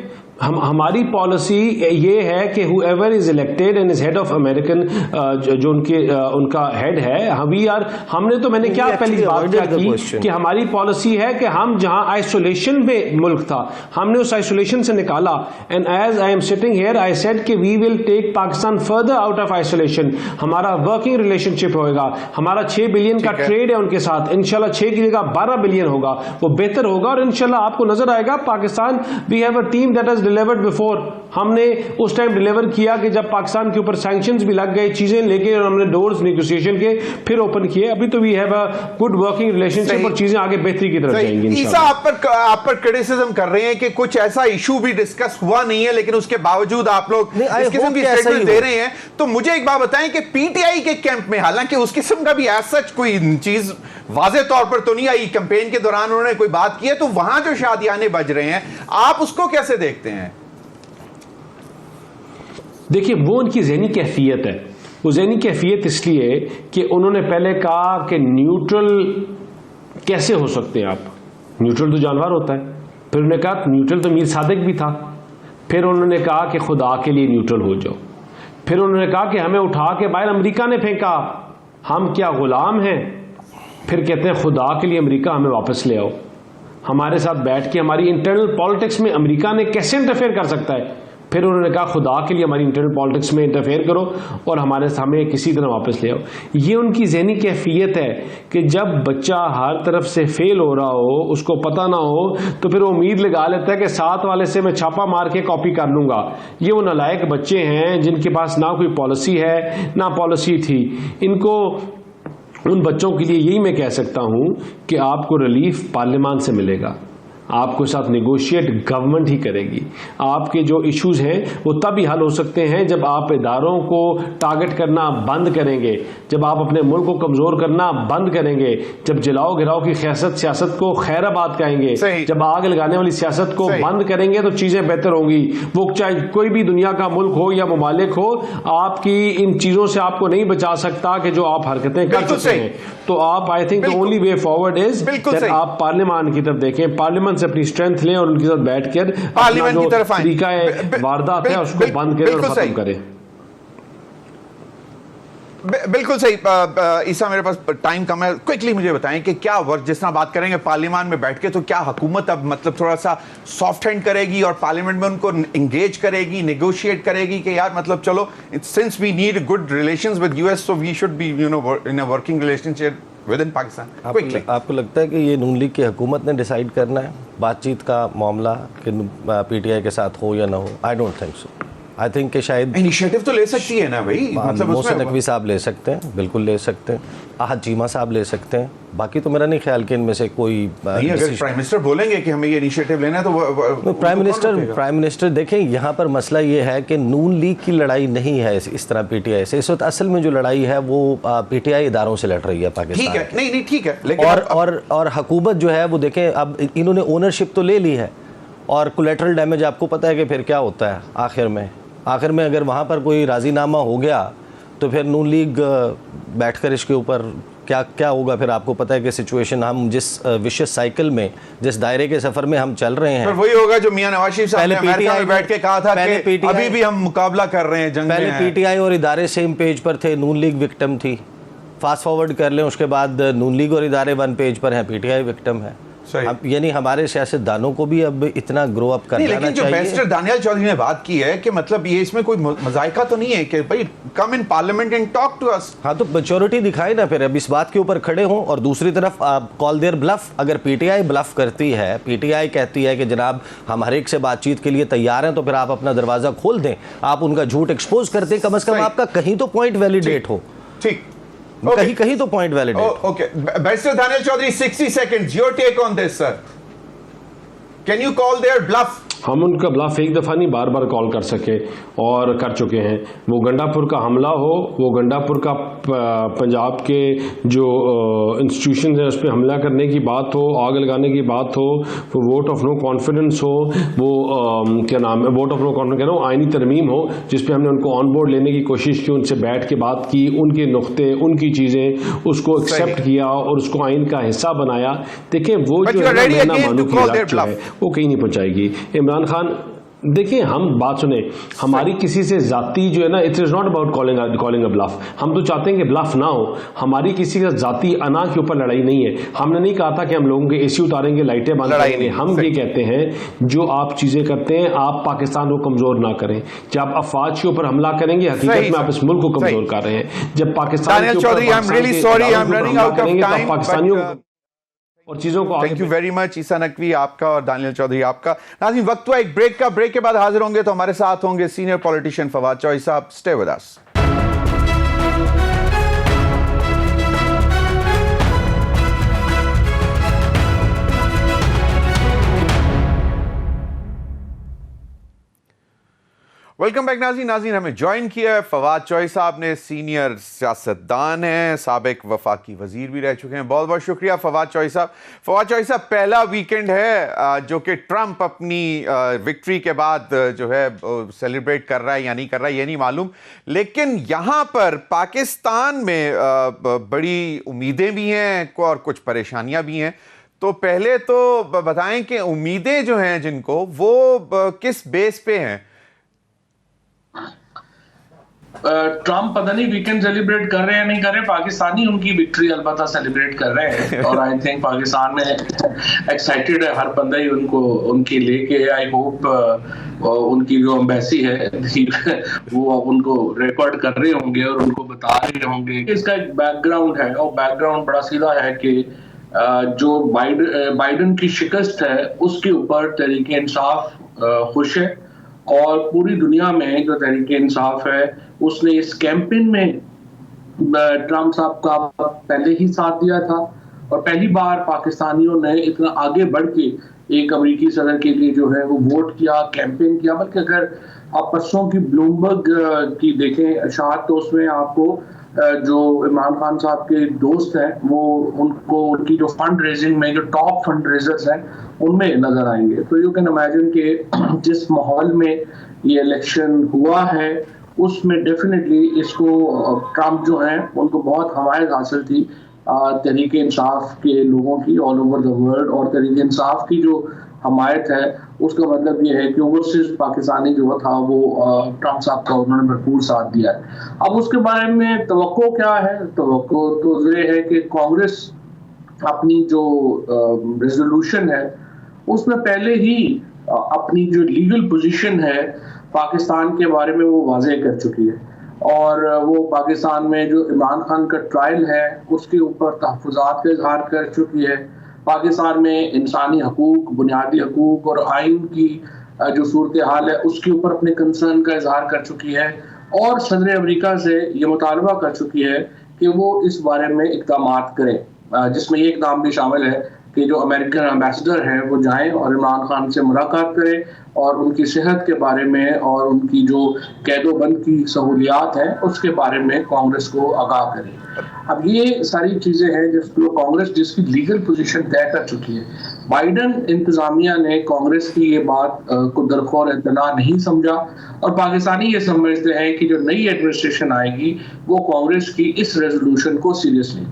ہماری پالیسی یہ ہے کہ whoever is elected and is head of American جو ان کا ہیڈ ہے, ہم نے تو میں نے کیا پہلی بات کیا کی کہ ہماری پالیسی ہے کہ ہم جہاں آئسولیشن میں ملک تھا ہم نے اس آئسولیشن سے نکالا, and as I am sitting here I said کہ we will take Pakistan further out of isolation. ہمارا ورکنگ ریلیشن شپ ہوگا, ہمارا 6 بلین کا ٹریڈ ہے ان کے ساتھ, انشاءاللہ 6 کی جگہ 12 بلین ہوگا, وہ بہتر ہوگا, اور انشاءاللہ آپ کو نظر آئے گا Pakistan we have a team that has delivered before. ہم نے اس ٹائم ڈیلیور کیا کہ جب پاکستان کے اوپر سینکشنز بھی لگ گئے, چیزیں لے کے, اور ہم نے ڈورز نیگوسیشن کے پھر اوپن کیے. ابھی تو we have a good working relationship اور چیزیں آگے بہتری کی طرف جائیں گی. عیسیٰ آپ پر کرٹیسزم کر رہے ہیں کہ کچھ ایسا ایشو بھی ڈسکس ہوا نہیں ہے, لیکن اس کے باوجود آپ لوگ اس قسم کی اسٹیٹمنٹ دے رہے ہیں. تو مجھے ایک بات بتائیں کہ پی ٹی آئی کے کیمپ میں حالانکہ اس قسم کا بھی ایز سچ کوئی چیز واضح طور پر تو نہیں آئی, کیمپین کے دوران انہوں نے کوئی بات کی ہے, تو وہاں جو شادیانے بج رہے ہیں آپ اس کو کیسے دیکھتے ہیں؟ دیکھیے وہ ان کی ذہنی کیفیت ہے. وہ ذہنی کیفیت اس لیے کہ انہوں نے پہلے کہا کہ نیوٹرل کیسے ہو سکتے ہیں آپ, نیوٹرل تو جانور ہوتا ہے. پھر انہوں نے کہا نیوٹرل تو میر صادق بھی تھا. پھر انہوں نے کہا کہ خدا کے لیے نیوٹرل ہو جاؤ. پھر انہوں نے کہا کہ ہمیں اٹھا کے باہر امریکہ نے پھینکا, ہم کیا غلام ہیں. پھر کہتے ہیں خدا کے لیے امریکہ ہمیں واپس لے آؤ. ہمارے ساتھ بیٹھ کے ہماری انٹرنل پالیٹکس میں امریکہ نے کیسے انٹرفیئر کر سکتا ہے. پھر انہوں نے کہا خدا کے لیے ہماری انٹرنل پالیٹکس میں انٹرفیئر کرو اور ہمارے سامنے کسی طرح واپس لے آؤ. یہ ان کی ذہنی کیفیت ہے کہ جب بچہ ہر طرف سے فیل ہو رہا ہو, اس کو پتہ نہ ہو, تو پھر وہ امید لگا لیتا ہے کہ ساتھ والے سے میں چھاپا مار کے کاپی کر لوں گا. یہ وہ نالائق بچے ہیں جن کے پاس نہ کوئی پالیسی ہے نہ پالیسی تھی. ان کو ان بچوں کے لیے یہی میں کہہ سکتا ہوں کہ آپ کو ریلیف پارلیمان سے ملے گا, آپ کو ساتھ نیگوشیٹ گورنمنٹ ہی کرے گی. آپ کے جو ایشوز ہیں وہ تب ہی حل ہو سکتے ہیں جب آپ اداروں کو ٹارگٹ کرنا بند کریں گے, جب آپ اپنے ملک کو کمزور کرنا بند کریں گے, جب جلاؤ گھراؤ کی سیاست کو خیر آباد کہیں گے, جب آگ لگانے والی سیاست کو بند کریں گے تو چیزیں بہتر ہوں گی. وہ چاہے کوئی بھی دنیا کا ملک ہو یا ممالک ہو, آپ کی ان چیزوں سے آپ کو نہیں بچا سکتا کہ جو آپ حرکتیں کر سکتے ہیں. تو آپ I think the only way forward is that آپ پارلیمان کی طرف دیکھیں, پارلیمان سے اپنی اسٹرینتھ لیں اور ان کے ساتھ بیٹھ کر پارلیمنٹ کی طرف طریقہ واردات ہے اس کو بند کریں اور ختم کریں. بالکل صحیح. عیسیٰ میرے پاس ٹائم کم ہے, کوئکلی مجھے بتائیں کہ کیا جس طرح بات کریں گے پارلیمان میں بیٹھ کے, تو کیا حکومت اب مطلب تھوڑا سا سافٹ ہینڈ کرے گی اور پارلیمنٹ میں ان کو انگیج کرے گی, نیگوشیٹ کرے گی کہ یار مطلب چلو since we need good relations with U S so we should be you know in a working relationship with in Pakistan. آپ کو لگتا ہے کہ یہ نون لیگ کی حکومت نے ڈیسائیڈ کرنا ہے بات چیت کا معاملہ کہ پی ٹی آئی کے ساتھ ہو یا نہ ہو؟ I don't think so. I think کہ شاید انیشیٹو تو لے سکتی ہے نا بھائی, محسن نقوی صاحب لے سکتے ہیں, بالکل لے سکتے ہیں, احد چیمہ صاحب لے سکتے ہیں. باقی تو میرا نہیں خیال کہ ان میں سے کوئی نہیں. اگر پرائم منسٹر بولیں گے کہ ہمیں یہ انیشیٹو لینا ہے تو پرائم منسٹر دیکھیں یہاں پر مسئلہ یہ ہے کہ نون لیگ کی لڑائی نہیں ہے اس طرح پی ٹی آئی سے. اس وقت اصل میں جو لڑائی ہے وہ پی ٹی آئی اداروں سے لڑ رہی ہے پاکستان. ٹھیک ہے, نہیں ٹھیک ہے, اور حکومت جو ہے وہ دیکھیں اب انہوں نے اونرشپ تو لے لی ہے, اور کولیٹرل ڈیمیج آپ کو پتہ ہے کہ پھر کیا ہوتا ہے آخر میں اگر وہاں پر کوئی راضی نامہ ہو گیا تو پھر نون لیگ بیٹھ کر اس کے اوپر کیا ہوگا. پھر آپ کو پتہ ہے کہ سچویشن ہم جس وشیس سائیکل میں جس دائرے کے سفر میں ہم چل رہے ہیں, وہی ہوگا جو میاں نواز شریف صاحب نے امریکہ میں بیٹھ کے کہا تھا کہ ابھی بھی ہم مقابلہ کر رہے ہیں جنگ میں. پہلے پی ٹی آئی اور ادارے سیم پیج پر تھے, نون لیگ وکٹم تھی. فاسٹ فارورڈ کر لیں, اس کے بعد نون لیگ اور ادارے ون پیج پر ہیں, پی ٹی آئی وکٹم ہے. یعنی ہمارے سیاست دانوں کو بھی اب اتنا گرو اپ کرنا چاہیے. لیکن جو بیرسٹر دانیال چودھری نے بات کی ہے کہ مطلب یہ اس میں کوئی مذائقہ تو نہیں ہے کہ بھائی come in parliament and talk to us. ہاں تو میچورٹی دکھائے نا پھر اب اس بات کے اوپر کھڑے ہوں. اور دوسری طرف کال دیر بلف, اگر پی ٹی آئی بلف کرتی ہے, پی ٹی آئی کہتی ہے کہ جناب ہم ہر ایک سے بات چیت کے لیے تیار ہیں, تو پھر آپ اپنا دروازہ کھول دیں, آپ ان کا جھوٹ ایکسپوز کر دیں, کم از کم آپ کا کہیں تو پوائنٹ ویلیڈیٹ ہو. ٹھیک, کہیں تو point validate. Okay, barrister Daniyal Chaudhry 60 seconds, your take on this sir. Can you call their bluff? ہم ان کا بلاف ایک دفعہ نہیں بار بار کال کر سکے اور کر چکے ہیں. وہ گنڈا پور کا حملہ ہو, وہ گنڈا پور کا پنجاب کے جو انسٹیٹیوشنز ہیں اس پہ حملہ کرنے کی بات ہو, آگ لگانے کی بات ہو, وہ ووٹ آف نو کانفیڈنس ہو, وہ کیا نام ہے ووٹ آف نو کانفیڈنس کہہ رہا ہوں, آئینی ترمیم ہو جس پہ ہم نے ان کو آن بورڈ لینے کی کوشش کی, ان سے بیٹھ کے بات کی, ان کے نقطے, ان کی چیزیں, اس کو ایکسیپٹ کیا اور اس کو آئین کا حصہ بنایا. دیکھیں وہ جو ہے نا مانو کی لڑائی جو ہے وہ کہیں نہیں پہنچائے گی. عمران خان دیکھیں ہم بات سنیں, ہماری کسی سے ذاتی جو ہے نا, it is not about calling a bluff. ہم تو چاہتے ہیں کہ بلف نہ ہو. ہماری کسی کا ذاتی انا کے اوپر لڑائی نہیں ہے. ہم نے نہیں کہا تھا کہ ہم لوگوں کے اے سی اتاریں گے, لائٹیں بند کریں گے. ہم یہ کہتے ہیں جو آپ چیزیں کرتے ہیں آپ پاکستان کو کمزور نہ کریں. جب آپ افواج کے اوپر حملہ کریں گے حقیقت میں آپ اس ملک کو کمزور کر رہے ہیں. جب پاکستان کے اوپر پاکستانیوں اور چیزوں کو. تھینک یو ویری مچ عیسیٰ نقوی آپ کا اور دانیل چودھری آپ کا. ناظرین وقت ہوا ایک بریک کا. بریک کے بعد حاضر ہوں گے تو ہمارے ساتھ ہوں گے سینئر پولیٹیشین فواد چوہی صاحب. Stay with us. Welcome back ناظرین ہمیں جوائن کیا ہے فواد چوہی صاحب نے. سینئر سیاستدان ہیں, سابق وفاقی وزیر بھی رہ چکے ہیں. بہت بہت شکریہ فواد چوہی صاحب. فواد چوہی صاحب, پہلا ویکنڈ ہے جو کہ ٹرمپ اپنی وکٹری کے بعد جو ہے سیلیبریٹ کر رہا ہے یا نہیں کر رہا ہے یہ نہیں معلوم, لیکن یہاں پر پاکستان میں بڑی امیدیں بھی ہیں اور کچھ پریشانیاں بھی ہیں. تو پہلے تو بتائیں کہ امیدیں جو ہیں جن کو, وہ کس بیس پہ ہیں؟ ٹرمپ پتہ نہیں ویکنڈ سیلیبریٹ کر رہے ہیں نہیں کر رہے, پاکستانی ان کی وکٹری البتہ سیلیبریٹ کر رہے ہیں. اور آئی تھنک پاکستان میں ایکسائٹیڈ ہے ہر بندہ ہی ان کی لے کے. آئی ہوپ ان کی جو امبیسی ہے وہ ان کو ریکارڈ کر رہے ہوں گے اور ان کو بتا رہے ہوں گے. اس کا ایک بیک گراؤنڈ ہے, اور بیک گراؤنڈ بڑا سیدھا ہے کہ جو بائیڈن کی شکست ہے اس کے اوپر تحریک انصاف خوش ہے, اور پوری دنیا میں جو تحریک انصاف ہے اس نے اس کیمپین میں ٹرمپ صاحب کا پہلے ہی ساتھ دیا تھا, اور پہلی بار پاکستانیوں نے اتنا آگے بڑھ کے ایک امریکی صدر کے لیے جو ہے وہ ووٹ کیا, کیمپین کیا. بلکہ اگر آپ پرسوں کی بلومبرگ کی دیکھیں اشاعت تو اس میں آپ کو جو عمران خان صاحب کے دوست ہیں وہ ان کی جو فنڈ ریزنگ میں جو ٹاپ فنڈ ریزرز ہیں ان میں نظر آئیں گے. تو یو کین امیجن کہ جس ماحول میں یہ الیکشن ہوا ہے اس میں ڈیفینیٹلی اس کو ٹرمپ جو ہیں ان کو بہت حمایت حاصل تھی تحریک انصاف کے لوگوں کی آل اوور دا ورلڈ. اور تحریک انصاف کی جو حمایت ہے اس کا مطلب یہ ہے کہ اوورسیز پاکستانی جو تھا وہ ٹرمپ صاحب کا انہوں نے بھرپور ساتھ دیا ہے. اب اس کے بارے میں توقع کیا ہے؟ توقع تو یہ ہے کہ کانگریس اپنی جو ریزولوشن ہے اس میں پہلے ہی اپنی جو لیگل پوزیشن ہے پاکستان کے بارے میں وہ واضح کر چکی ہے, اور وہ پاکستان میں جو عمران خان کا ٹرائل ہے اس کے اوپر تحفظات کا اظہار کر چکی ہے. پاکستان میں انسانی حقوق, بنیادی حقوق اور آئین کی جو صورتحال ہے اس کے اوپر اپنے کنسرن کا اظہار کر چکی ہے, اور صدر امریکہ سے یہ مطالبہ کر چکی ہے کہ وہ اس بارے میں اقدامات کریں, جس میں یہ اقدام بھی شامل ہے کہ جو امریکن ایمبیسڈر ہیں وہ جائیں اور عمران خان سے ملاقات کریں اور ان کی صحت کے بارے میں اور ان کی جو قید و بند کی سہولیات ہیں اس کے بارے میں کانگریس کو آگاہ کریں. اب یہ ساری چیزیں ہیں جس کو کانگریس جس کی لیگل پوزیشن طے کر چکی ہے. بائیڈن انتظامیہ نے کانگریس کی یہ بات کو درخور اطلاع نہیں سمجھا, اور پاکستانی یہ سمجھتے ہیں کہ جو نئی ایڈمنسٹریشن آئے گی وہ کانگریس کی اس ریزولوشن کو سیریسلی.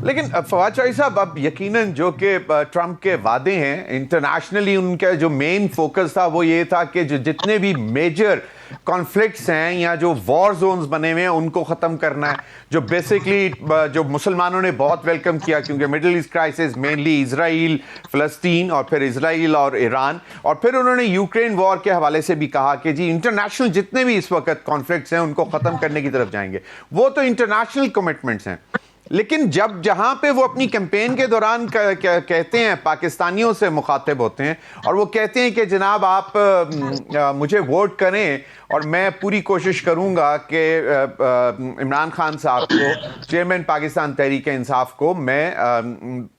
لیکن فواد چوہی صاحب, اب یقیناً جو کہ ٹرمپ کے وعدے ہیں انٹرنیشنلی ان کا جو مین فوکس تھا وہ یہ تھا کہ جو جتنے بھی میجر کانفلکٹس ہیں یا جو وار زونز بنے ہوئے ہیں ان کو ختم کرنا ہے, جو بیسکلی جو مسلمانوں نے بہت ویلکم کیا کیونکہ مڈل ایسٹ کرائسس مینلی اسرائیل فلسطین اور پھر اسرائیل اور ایران, اور پھر انہوں نے یوکرین وار کے حوالے سے بھی کہا کہ جی انٹرنیشنل جتنے بھی اس وقت کانفلکٹس ہیں ان کو ختم کرنے کی طرف جائیں گے. وہ تو انٹرنیشنل کمٹمنٹس ہیں, لیکن جہاں پہ وہ اپنی کیمپین کے دوران کہتے ہیں پاکستانیوں سے مخاطب ہوتے ہیں اور وہ کہتے ہیں کہ جناب آپ مجھے ووٹ کریں اور میں پوری کوشش کروں گا کہ عمران خان صاحب کو چیئرمین پاکستان تحریک انصاف کو میں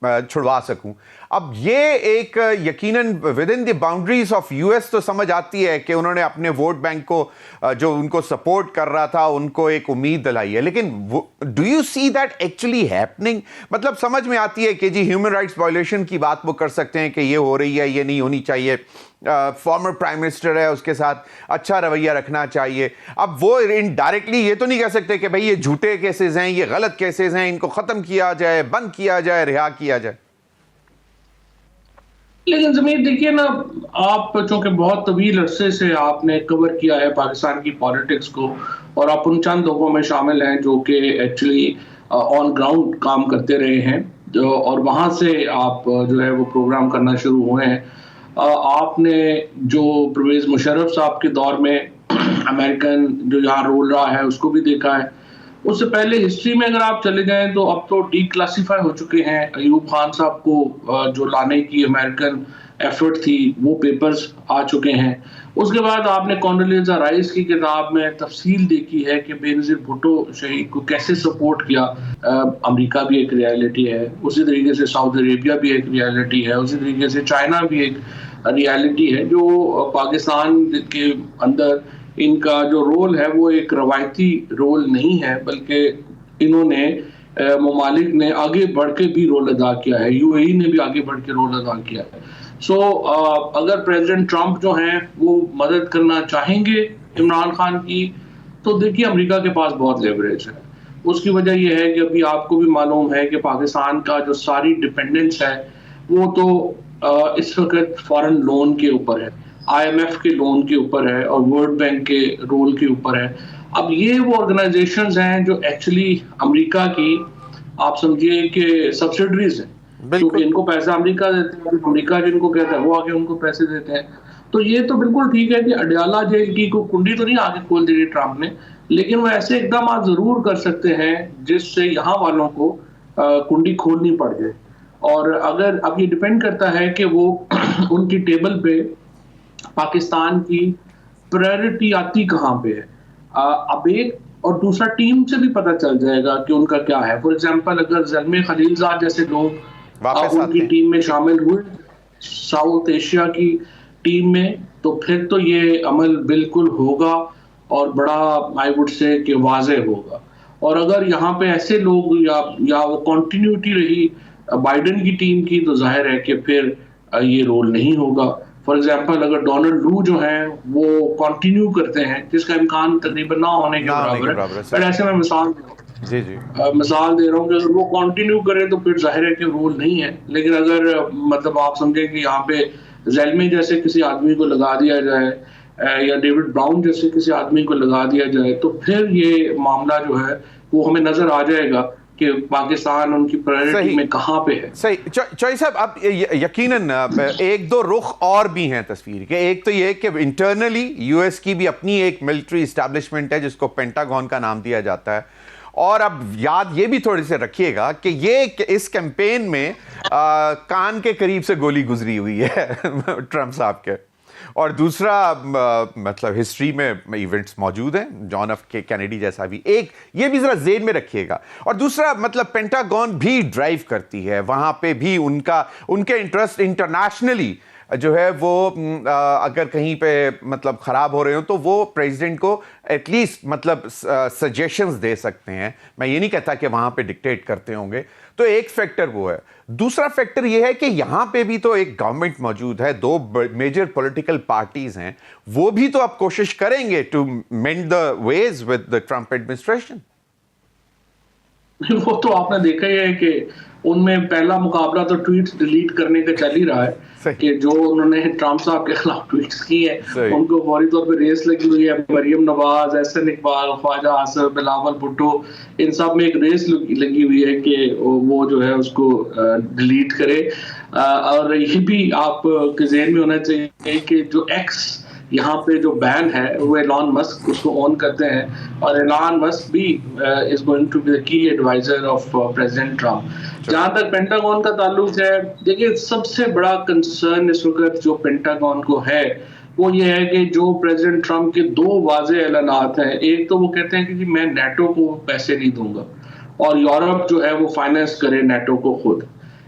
چھڑوا سکوں. اب یہ ایک یقیناً with in the boundaries of U S تو سمجھ آتی ہے کہ انہوں نے اپنے ووٹ بینک کو جو ان کو سپورٹ کر رہا تھا ان کو ایک امید دلائی ہے, لیکن do you see that actually happening? مطلب سمجھ میں آتی ہے کہ جی ہیومن رائٹس وائلیشن کی بات وہ کر سکتے ہیں کہ یہ ہو رہی ہے, یہ نہیں ہونی چاہیے, فارمر پرائم منسٹر ہے اس کے ساتھ اچھا رویہ رکھنا چاہیے. اب وہ انڈائریکٹلی یہ تو نہیں کہہ سکتے کہ بھئی یہ جھوٹے کیسز ہیں, یہ غلط کیسز ہیں, ان کو ختم کیا جائے, بند کیا جائے, رہا کیا جائے. لیکن ضمیر دیکھیے نا، آپ چونکہ بہت طویل عرصے سے آپ نے کور کیا ہے پاکستان کی پالیٹکس کو، اور آپ ان چند لوگوں میں شامل ہیں جو کہ ایکچولی آن گراؤنڈ کام کرتے رہے ہیں، اور وہاں سے آپ جو ہے وہ پروگرام کرنا شروع ہوئے ہیں. آپ نے جو پرویز مشرف صاحب کے دور میں امریکن جو یہاں رول رہا ہے اس کو بھی دیکھا ہے. اس سے پہلے ہسٹری میں اگر آپ چلے جائیں تو اب تو ڈی کلاسیفائی ہو چکے ہیں. ایوب خان صاحب کو جو لانے کی امریکن ایفرٹ تھی وہ پیپرز آ چکے ہیں. اس کے بعد آپ نے کونڈولیزا رائس کی کتاب میں تفصیل دیکھی ہے کہ بینظیر بھٹو شہید کو کیسے سپورٹ کیا. امریکہ بھی ایک ریالٹی ہے، اسی طریقے سے سعودی عربیہ بھی ایک ریالٹی ہے، اسی طریقے سے چائنا بھی ایک ریالٹی ہے. جو پاکستان کے اندر ان کا جو رول ہے وہ ایک روایتی رول نہیں ہے، بلکہ انہوں نے ممالک نے آگے بڑھ کے بھی رول ادا کیا ہے. یو اے ای نے بھی آگے بڑھ کے رول ادا کیا ہے. سو اگر پریزیڈنٹ ٹرمپ جو ہیں وہ مدد کرنا چاہیں گے عمران خان کی، تو دیکھیے امریکہ کے پاس بہت لیوریج ہے. اس کی وجہ یہ ہے کہ ابھی آپ کو بھی معلوم ہے کہ پاکستان کا جو ساری ڈپینڈنس ہے وہ تو اس وقت فارن لون کے اوپر ہے، آئی ایم ایف کے لون کے اوپر ہے، اور ورلڈ بینک کے رول کے اوپر ہے. اب یہ وہ آرگنائزیشنز ہیں جو ایکچولی امریکہ کی آپ سمجھیے کہ سبسڈریز ہیں، کیونکہ ان کو پیسہ امریکہ دیتے ہیں، امریکہ جن کو کہتا ہے وہ آگے ان کو پیسے دیتے ہیں. تو یہ تو بالکل ٹھیک ہے کہ اڈیالہ جیل کی کوئی کنڈی تو نہیں آگے کھول دی ٹرمپ نے، لیکن وہ ایسے اقدامات ضرور کر سکتے ہیں جس سے یہاں والوں کو کنڈی کھولنی پڑ جائے. اور اگر اب یہ ڈیپینڈ کرتا ہے کہ وہ ان کی ٹیبل پہ پاکستان کی پرائرٹی آتی کہاں پہ ہے. اب ایک اور دوسرا ٹیم سے بھی پتہ چل جائے گا کہ ان کا کیا ہے. فار ایگزامپل اگر زلمے خلیلزاد جیسے لوگ ان کی ٹیم میں شامل ہوئے ساؤتھ ایشیا کی ٹیم میں، تو پھر تو یہ عمل بالکل ہوگا اور بڑا آئی وڈ سے کہ واضح ہوگا. اور اگر یہاں پہ ایسے لوگ یا وہ کنٹینیوٹی رہی بائیڈن کی ٹیم کی، تو ظاہر ہے کہ پھر یہ رول نہیں ہوگا. فار ایگزامپل اگر ڈونلڈ لو جو ہیں وہ کنٹینیو کرتے ہیں، جس کا امکان تقریباً نہ ہونے کے برابر ہے، پر ایسے میں مثال دے رہا ہوں کہ اگر وہ کنٹینیو کرے تو پھر ظاہر ہے کہ رول نہیں ہے. لیکن اگر مطلب آپ سمجھیں کہ یہاں پہ زیلمی جیسے کسی آدمی کو لگا دیا جائے یا ڈیوڈ براؤن جیسے کسی آدمی کو لگا دیا جائے، تو پھر یہ معاملہ جو ہے وہ ہمیں نظر آ جائے گا کہ پاکستان ان کی پرائرٹی میں کہاں پہ ہے. صحیح. چوئی صاحب، اب یقیناً ایک دو رخ اور بھی ہیں تصویر کے. ایک تو یہ کہ انٹرنلی یو ایس کی بھی اپنی ایک ملٹری اسٹیبلشمنٹ ہے جس کو پینٹاگون کا نام دیا جاتا ہے. اور اب یاد یہ بھی تھوڑی سے رکھیے گا کہ یہ اس کیمپین میں کان کے قریب سے گولی گزری ہوئی ہے ٹرمپ صاحب کے. اور دوسرا مطلب ہسٹری میں ایونٹس موجود ہیں، جان ایف کینیڈی جیسا بھی. ایک یہ بھی ذرا ذہن میں رکھیے گا. اور دوسرا مطلب پینٹاگون بھی ڈرائیو کرتی ہے، وہاں پہ بھی ان کے انٹرسٹ انٹرنیشنلی جو ہے وہ اگر کہیں پہ مطلب خراب ہو رہے ہوں تو وہ پریزیڈنٹ کو ایٹ لیسٹ مطلب سجیشنز دے سکتے ہیں. میں یہ نہیں کہتا کہ وہاں پہ ڈکٹیٹ کرتے ہوں گے. تو ایک فیکٹر وہ ہے. دوسرا فیکٹر یہ ہے کہ یہاں پہ بھی تو ایک گورنمنٹ موجود ہے، دو میجر پولیٹیکل پارٹیز ہیں، وہ بھی تو اب کوشش کریں گے to mend the ways with the Trump administration. وہ تو آپ نے دیکھا ہی ہے کہ ان میں پہلا مقابلہ تو ٹویٹس ڈیلیٹ کرنے کا چل ہی رہا ہے کہ جو انہوں نے ٹرمپ صاحب کے خلاف ٹویٹس کی ہیں ان کو فوری طور پہ ریس لگی ہوئی ہے. مریم نواز، احسن اقبال، خواجہ آصف، بلاول بھٹو، ان سب میں ایک ریس لگی ہوئی ہے کہ وہ جو ہے اس کو ڈیلیٹ کرے. اور یہ بھی آپ کے ذہن میں ہونا چاہیے کہ جو ایکس یہاں پہ جو بین ہے وہ ایلان مسک اس کو اون کرتے ہیں، اور ایلان مسک بھی is going to be the کی ایڈوائزر آف پریزیڈنٹ ٹرمپ. جہاں تک پینٹاگون کا تعلق ہے، دیکھیے سب سے بڑا کنسرن اس وقت جو پینٹاگون کو ہے وہ یہ ہے کہ جو پریزیڈنٹ ٹرمپ کے دو واضح اعلانات ہیں. ایک تو وہ کہتے ہیں کہ میں نیٹو کو پیسے نہیں دوں گا اور یورپ جو ہے وہ فائنینس کرے نیٹو کو خود.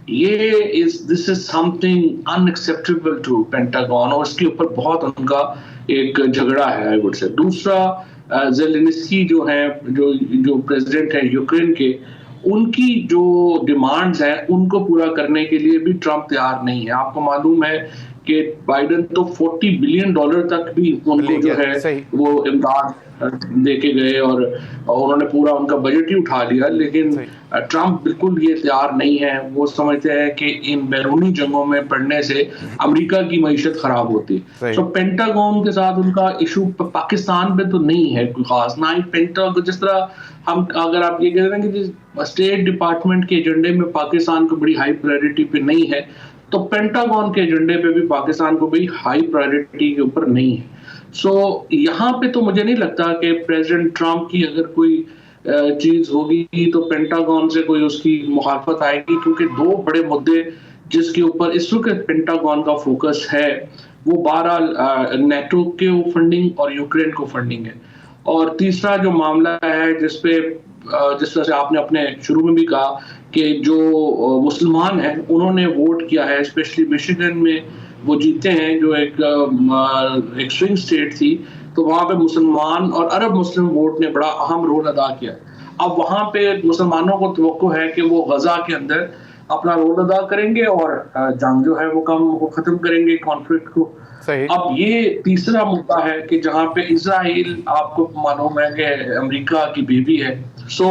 this is something unacceptable to Pentagon, اور اس کے اوپر بہت ان کا ایک جھگڑا ہے I would say. دوسرا زیلنسکی جو ہیں جو پریزیڈنٹ ہیں یوکرین کے، ان کی جو ڈیمانڈز ہیں ان کو پورا کرنے کے لیے بھی ٹرمپ تیار نہیں ہے. آپ کو معلوم ہے کہ بائیڈن تو $40 بلین تک بھی ان کو جو ہے وہ امداد دے کے گئے اور انہوں نے پورا ان کا بجٹ ہی اٹھا لیا. لیکن ٹرمپ بالکل یہ تیار نہیں ہے. وہ سمجھتے ہیں کہ ان بیرونی جنگوں میں پڑنے سے امریکہ کی معیشت خراب ہوتی. تو پینٹاگون کے ساتھ ان کا ایشو پاکستان پہ تو نہیں ہے کوئی خاص, نہ ہی پینٹاگون جس طرح ہم اگر آپ یہ کہہ رہے ہیں کہ اسٹیٹ ڈپارٹمنٹ کے ایجنڈے میں پاکستان کو بڑی ہائی پرائرٹی پہ نہیں ہے, تو پینٹاگون کے ایجنڈے پہ بھی پاکستان کو بڑی ہائی پرائرٹی کے اوپر نہیں ہے. سو یہاں پہ تو مجھے نہیں لگتا کہ پریزیڈنٹ ٹرمپ کی اگر کوئی چیز ہوگی تو پینٹاگون سے کوئی اس کی مخالفت آئے گی, کیونکہ دو بڑے مدے جس کے اوپر اس وقت پینٹاگون کا فوکس ہے وہ بہرحال نیٹو کے فنڈنگ اور یوکرین کو فنڈنگ ہے, اور تیسرا جو معاملہ ہے جس پہ جس طرح سے آپ نے اپنے شروع میں بھی کہا کہ جو مسلمان ہیں انہوں نے ووٹ کیا ہے, اسپیشلی مشیگن میں وہ جیتے ہیں جو ایک سوئنگ اسٹیٹ تھی, تو وہاں پہ مسلمان اور عرب مسلم ووٹ نے بڑا اہم رول ادا کیا. اب وہاں پہ مسلمانوں کو توقع ہے کہ وہ غزہ کے اندر اپنا رول ادا کریں گے اور جنگ جو ہے وہ ختم کریں گے, کانفلکٹ کو. اب یہ تیسرا مدعا ہے کہ جہاں پہ اسرائیل آپ کو معلوم ہے کہ امریکہ کی بیوی ہے, سو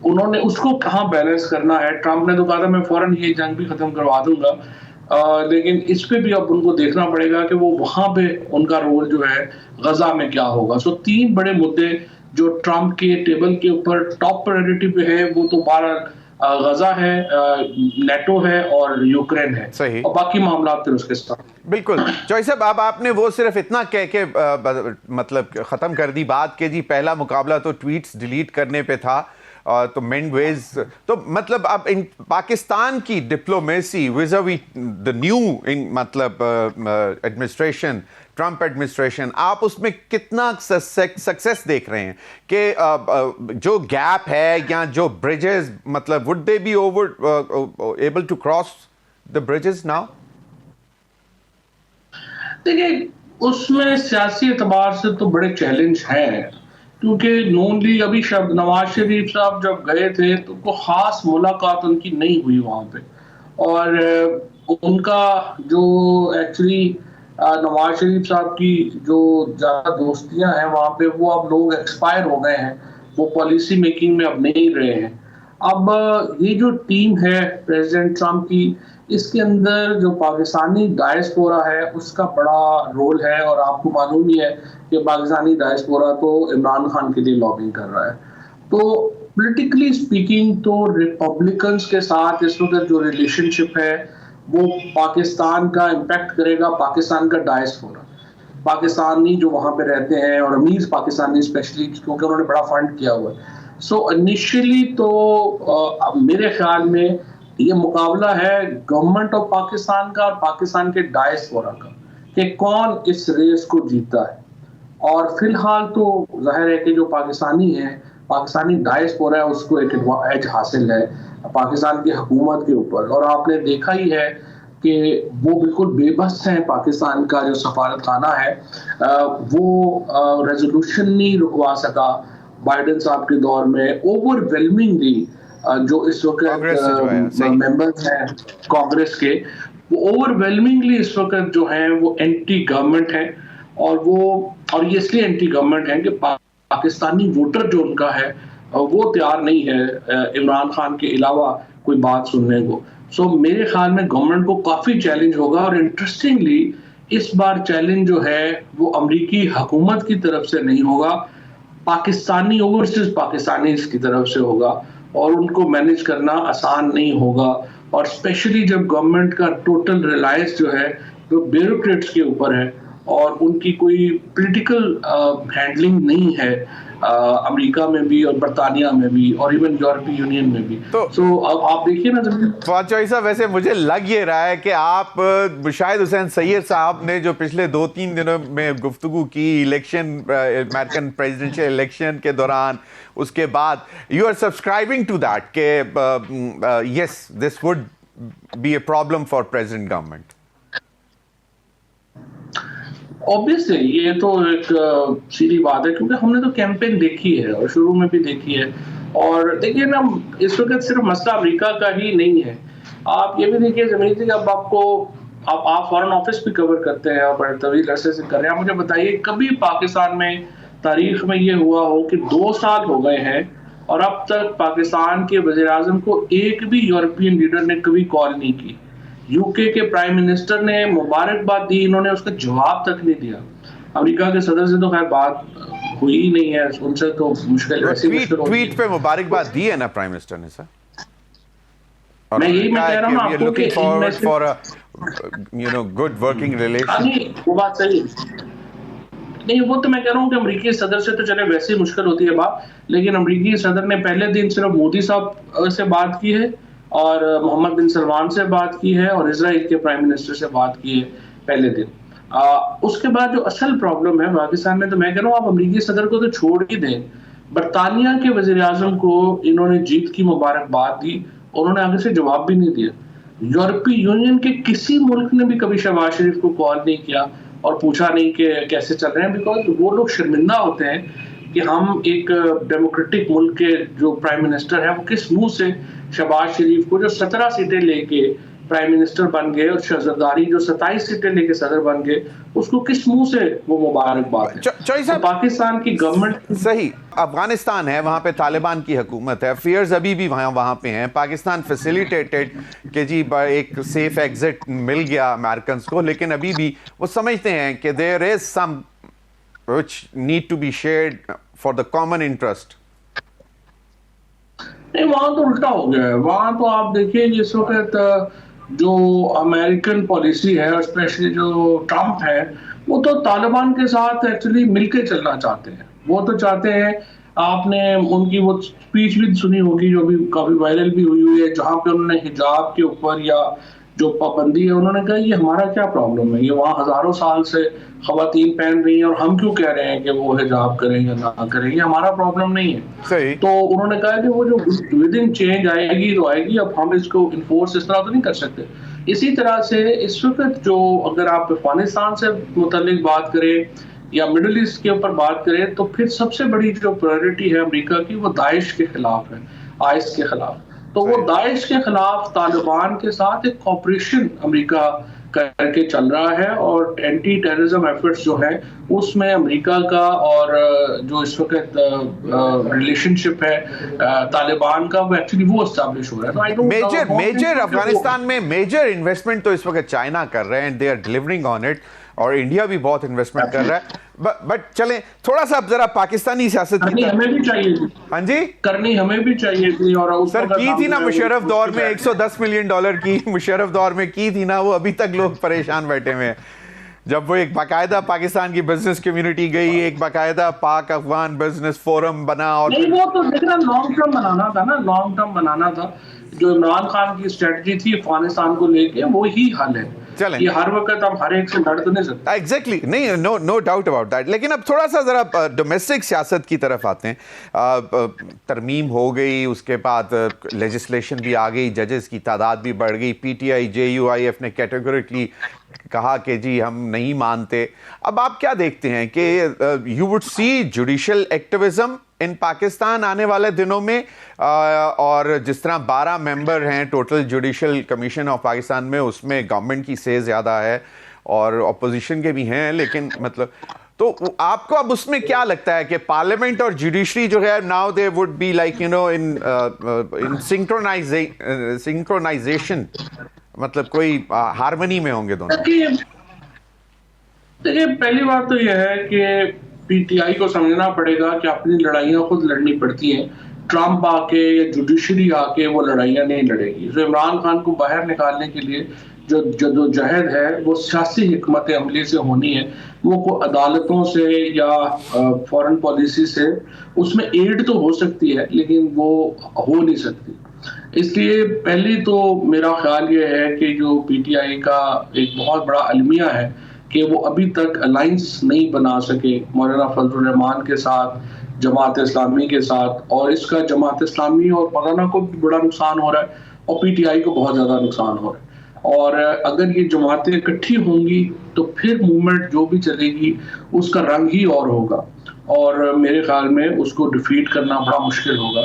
انہوں نے اس کو کہاں بیلنس کرنا ہے. ٹرمپ نے تو کہا تھا میں فوراً یہ جنگ بھی ختم کروا دوں گا, لیکن اس پہ بھی اب ان کو دیکھنا پڑے گا کہ وہ وہاں پہ ان کا رول جو ہے غزہ میں کیا ہوگا. سو تین بڑے مدعے جو ٹرمپ کے ٹیبل کے اوپر ٹاپ پرائرٹی پہ ہے وہ تو بہرحال غزہ ہے, نیٹو ہے اور یوکرین ہے, اور باقی معاملات پھر اس کے ساتھ. بالکل جوئی صاحب, اب آپ نے وہ صرف اتنا کہہ کے مطلب ختم کر دی بات کہ جی پہلا مقابلہ تو ٹویٹس ڈیلیٹ کرنے پہ تھا, تو مینڈویز تو مطلب اب ان پاکستان کی ڈپلومیسی ویزاوی دا نیو مطلب ایڈمنسٹریشن ٹرمپ ایڈمنسٹریشن, آپ اس میں کتنا سکسیس دیکھ رہے ہیں کہ جو گیپ ہے یا جو بریجز مطلب would they be able to cross the bridges now؟ دیکھیں اس میں سیاسی اعتبار سے تو بڑے چیلنج ہیں, کیونکہ نونلی ابھی نواز شریف صاحب جب گئے تھے تو کوئی خاص ملاقات ان کی نہیں ہوئی وہاں پہ, اور ان کا جو ایکچولی نواز شریف صاحب کی جو زیادہ دوستیاں ہیں وہاں پہ وہ اب لوگ ایکسپائر ہو گئے ہیں, وہ پالیسی میکنگ میں اب نہیں رہے ہیں. اب یہ جو ٹیم ہے پریزیڈنٹ ٹرمپ کی, اس کے اندر جو پاکستانی ڈائسپورا ہے اس کا بڑا رول ہے, اور آپ کو معلوم ہی ہے کہ پاکستانی ڈائسپورا تو عمران خان کے لیے لابنگ کر رہا ہے. تو پولیٹیکلی اسپیکنگ تو ریپبلکنز کے ساتھ اس وقت جو ریلیشن شپ ہے وہ پاکستان کا امپیکٹ کرے گا پاکستان کا ڈائسپورا, پاکستانی جو وہاں پہ رہتے ہیں اور امیر پاکستانی اسپیشلی کیونکہ انہوں نے بڑا فنڈ کیا ہوا ہے. سو انیشلی تو میرے خیال میں یہ مقابلہ ہے گورنمنٹ آف پاکستان کا اور پاکستان کے ڈائسپورا کا کہ کون اس ریس کو جیتا ہے. اور فی الحال تو ظاہر ہے کہ جو پاکستانی ہے, پاکستانی ڈائسپورا ہے, اس کو ایک ایج حاصل ہے پاکستان کی حکومت کے اوپر. اور آپ نے دیکھا ہی ہے کہ وہ بالکل بے بس ہیں. پاکستان کا جو سفارت خانہ ہے وہ ریزولوشن نہیں رکوا سکا بائیڈن صاحب کے دور میں. اوور ویلمنگلی جو اس وقت ممبرز ہیں کانگریس کے, وہ اوور ویلمنگلی اس وقت جو ہیں وہ اینٹی گورنمنٹ ہیں, اور یہ اس لیے اینٹی گورنمنٹ ہیں کہ پاکستانی ووٹر جو ان کا ہے وہ تیار نہیں ہے عمران خان کے علاوہ کوئی بات سننے کو. سو میرے خیال میں گورنمنٹ کو کافی چیلنج ہوگا, اور انٹرسٹنگلی اس بار چیلنج جو ہے وہ امریکی حکومت کی طرف سے نہیں ہوگا, پاکستانی اوورسیز پاکستانی اس کی طرف سے ہوگا, اور ان کو مینیج کرنا آسان نہیں ہوگا. اور اسپیشلی جب گورنمنٹ کا ٹوٹل ریلائنس جو ہے وہ بیوروکریٹس کے اوپر ہے اور ان کی کوئی پولیٹیکل ہینڈلنگ نہیں ہے امریکہ میں بھی اور برطانیہ میں بھی اور ایون یورپی یونین میں بھی. سو اب آپ دیکھیے نا فواد چوہدری صاحب, ویسے مجھے لگ یہ رہا ہے کہ آپ شاہد حسین سید صاحب نے جو پچھلے 2-3 دنوں میں گفتگو کی الیکشن امریکن پریزیڈنشل الیکشن کے دوران, اس کے بعد you are subscribing to that کہ yes this would be a problem for president government. Obviously یہ تو ایک سیدھی بات ہے, کیونکہ ہم نے تو کیمپین دیکھی ہے اور شروع میں بھی دیکھی ہے. اور دیکھیے نا اس وقت صرف مسئلہ امریکہ کا ہی نہیں ہے, آپ یہ بھی دیکھیے زمین سے اب آپ کو آپ فارن آفس بھی کور کرتے ہیں اور بڑے طویل عرصے سے کر رہے ہیں. آپ مجھے بتائیے کبھی پاکستان میں تاریخ میں یہ ہوا ہو کہ 2 سال ہو گئے ہیں اور اب تک پاکستان کے وزیر اعظم کو ایک بھی یورپین لیڈر نے کبھی کال نہیں کی؟ یو کے پرائم منسٹر نے مبارکباد دی, انہوں نے اس کا جواب تک نہیں دیا. امریکہ کے صدر سے تو خیر بات ہوئی ہی نہیں ہے, ان سے تو مشکل ٹویٹ پہ مبارکباد دی ہے نا پرائم منسٹر نے سر. میں یہی میں کہہ رہا ہوں آپ کو کہ گڈ ورکنگ ریلیشن. وہ بات صحیح نہیں, وہ تو میں کہہ رہا ہوں کہ امریکی صدر سے تو چلے ویسے ہی مشکل ہوتی ہے بات, لیکن امریکی صدر نے پہلے دن صرف مودی صاحب سے بات کی ہے اور محمد بن سلمان سے بات کی ہے اور اسرائیل کے پرائم منسٹر سے بات کی ہے پہلے دن. اس کے بعد جو اصل پرابلم ہے پاکستان میں, تو میں کہہ رہا ہوں آپ امریکی صدر کو تو چھوڑ ہی دیں, برطانیہ کے وزیر اعظم کو انہوں نے جیت کی مبارکباد دی, انہوں نے آگے سے جواب بھی نہیں دیا. یورپی یونین کے کسی ملک نے بھی کبھی شہباز شریف کو کال نہیں کیا اور پوچھا نہیں کہ کیسے چل رہے ہیں, بیکاز وہ لوگ شرمندہ ہوتے ہیں کہ ہم ایک ڈیموکریٹک ملک کے جو پرائم منسٹر ہے وہ کس منہ سے شہباز شریف کو جو 17 سیٹیں لے کے پرائم منسٹر بن گئے اور شاہ زرداری جو 27 سیٹیں لے کے صدر بن گئے, اس کو کس منہ سے وہ مبارکباد ہے. پاکستان کی گورنمنٹ صحیح, افغانستان ہے, وہاں پہ طالبان کی حکومت ہے, فیئرز ابھی بھی وہاں پہ ہیں. پاکستان فیسیلیٹیٹڈ کہ جی ایک سیف ایگزٹ مل گیا امریکنز کو, لیکن ابھی بھی وہ سمجھتے ہیں کہ دیر از سم which need to be shared for the common interest. نہیں, وہاں تو الٹا ہو گیا ہے. وہاں تو آپ دیکھیے اس وقت جو امریکن پالیسی ہے, اسپیشلی جو ٹرمپ ہے, وہ تو طالبان کے ساتھ ایکچولی مل کے چلنا چاہتے ہیں. وہ تو چاہتے ہیں, آپ نے ان کی وہ اسپیچ بھی سنی ہوگی جو بھی کافی وائرل بھی ہوئی ہے, جہاں پہ انہوں نے حجاب کے اوپر یا جو پابندی ہے, انہوں نے کہا یہ ہمارا کیا پرابلم ہے, یہ وہاں ہزاروں سال سے خواتین پہن رہی ہیں اور ہم کیوں کہہ رہے ہیں کہ وہ حجاب کریں یا نہ کریں, یہ ہمارا پرابلم نہیں ہے. تو انہوں نے کہا کہ وہ جو ود ان چینج آئے گی تو آئے گی, اب ہم اس کو انفورس اس طرح تو نہیں کر سکتے. اسی طرح سے اس وقت جو اگر آپ افغانستان سے متعلق بات کریں یا مڈل ایسٹ کے اوپر بات کریں, تو پھر سب سے بڑی جو پرائرٹی ہے امریکہ کی وہ داعش کے خلاف ہے, آئس کے خلاف. تو وہ داعش کے خلاف طالبان کے ساتھ ایک کوپریشن امریکہ کر کے چل رہا ہے, اور اینٹی ٹیررزم ایفرٹس جو ہیں اس میں امریکہ کا اور جو اس وقت ریلیشن شپ ہے طالبان کا, وہ ایکچولی وہ اسٹیبلش ہو رہا ہے. میجر افغانستان میں میجر انویسٹمنٹ تو اس وقت چائنا کر رہے ہیں, they are delivering on it, اور انڈیا بھی بہت انویسٹمنٹ کر رہا ہے. بٹ چلیں تھوڑا سا اب ذرا پاکستانی سیاست کی ہمیں بھی چاہیے, ہاں جی کرنی ہمیں بھی چاہیے تھی, اور سر کی تھی نا مشرف دور میں $110 ملین کی مشرف دور میں کی تھی نا, وہ ابھی تک لوگ پریشان بیٹھے ہوئے ہیں. جب وہ ایک باقاعدہ پاکستان کی بزنس کمیونٹی گئی, ایک باقاعدہ پاک افغان بزنس فورم بنا, اور نہیں وہ تو دیکھنا لانگ ٹرم بنانا تھا نا, لانگ ٹرم بنانا تھا. جو عمران خان کی اسٹریٹجی تھی افغانستان کو لے کے, وہی حل ہے. یہ ہر وقت ہم ہر ایک سے لڑ تو نہیں سکتے. ایگزیکٹلی, نہیں, نو ڈاؤٹ اباؤٹ دیٹ. لیکن اب تھوڑا سا ذرا ڈومیسٹک سیاست کی طرف آتے ہیں. ترمیم ہو گئی, اس کے بعد لیجسلیشن بھی آ گئی, ججز کی تعداد بھی بڑھ گئی. پی ٹی آئی JUIF نے کیٹیگوریکلی کہا کہ جی ہم نہیں مانتے. اب آپ کیا دیکھتے ہیں کہ you would see judicial activism in Pakistan آنے والے دنوں میں, اور جس طرح 12 ممبر ہیں total judicial commission of Pakistan میں, اس میں گورنمنٹ کی سے زیادہ ہے اور اپوزیشن کے بھی ہیں, لیکن مطلب تو آپ کو اب اس میں کیا لگتا ہے کہ پارلیمنٹ اور جوڈیشری جو ہے now they would be like you know in synchronization, مطلب کوئی ہارمنی میں ہوں گے دونوں؟ دیکھیے پہلی بات تو یہ ہے کہ پی ٹی آئی کو سمجھنا پڑے گا کہ اپنی لڑائیاں خود لڑنی پڑتی ہیں. ٹرمپ آ کے یا جوڈیشری آ کے وہ لڑائیاں نہیں لڑے گی. جو عمران خان کو باہر نکالنے کے لیے جو جدوجہد ہے وہ سیاسی حکمت عملی سے ہونی ہے, وہ عدالتوں سے یا فورن پالیسی سے, اس میں ایڈ تو ہو سکتی ہے لیکن وہ ہو نہیں سکتی. اس لیے پہلی تو میرا خیال یہ ہے کہ جو پی ٹی آئی کا ایک بہت بڑا المیہ ہے کہ وہ ابھی تک الائنس نہیں بنا سکے مولانا فضل الرحمان کے ساتھ, جماعت اسلامی کے ساتھ, اور اس کا جماعت اسلامی اور مولانا کو بھی بڑا نقصان ہو رہا ہے اور پی ٹی آئی کو بہت زیادہ نقصان ہو رہا ہے. اور اگر یہ جماعتیں اکٹھی ہوں گی تو پھر موومنٹ جو بھی چلے گی اس کا رنگ ہی اور ہوگا, اور میرے خیال میں اس کو ڈیفیٹ کرنا بڑا مشکل ہوگا.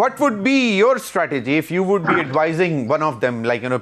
What would be your strategy if you would be advising one of them, like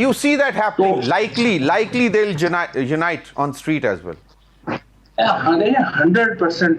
you see that happening, likely they'll unite on street as well. 100%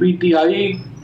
PTI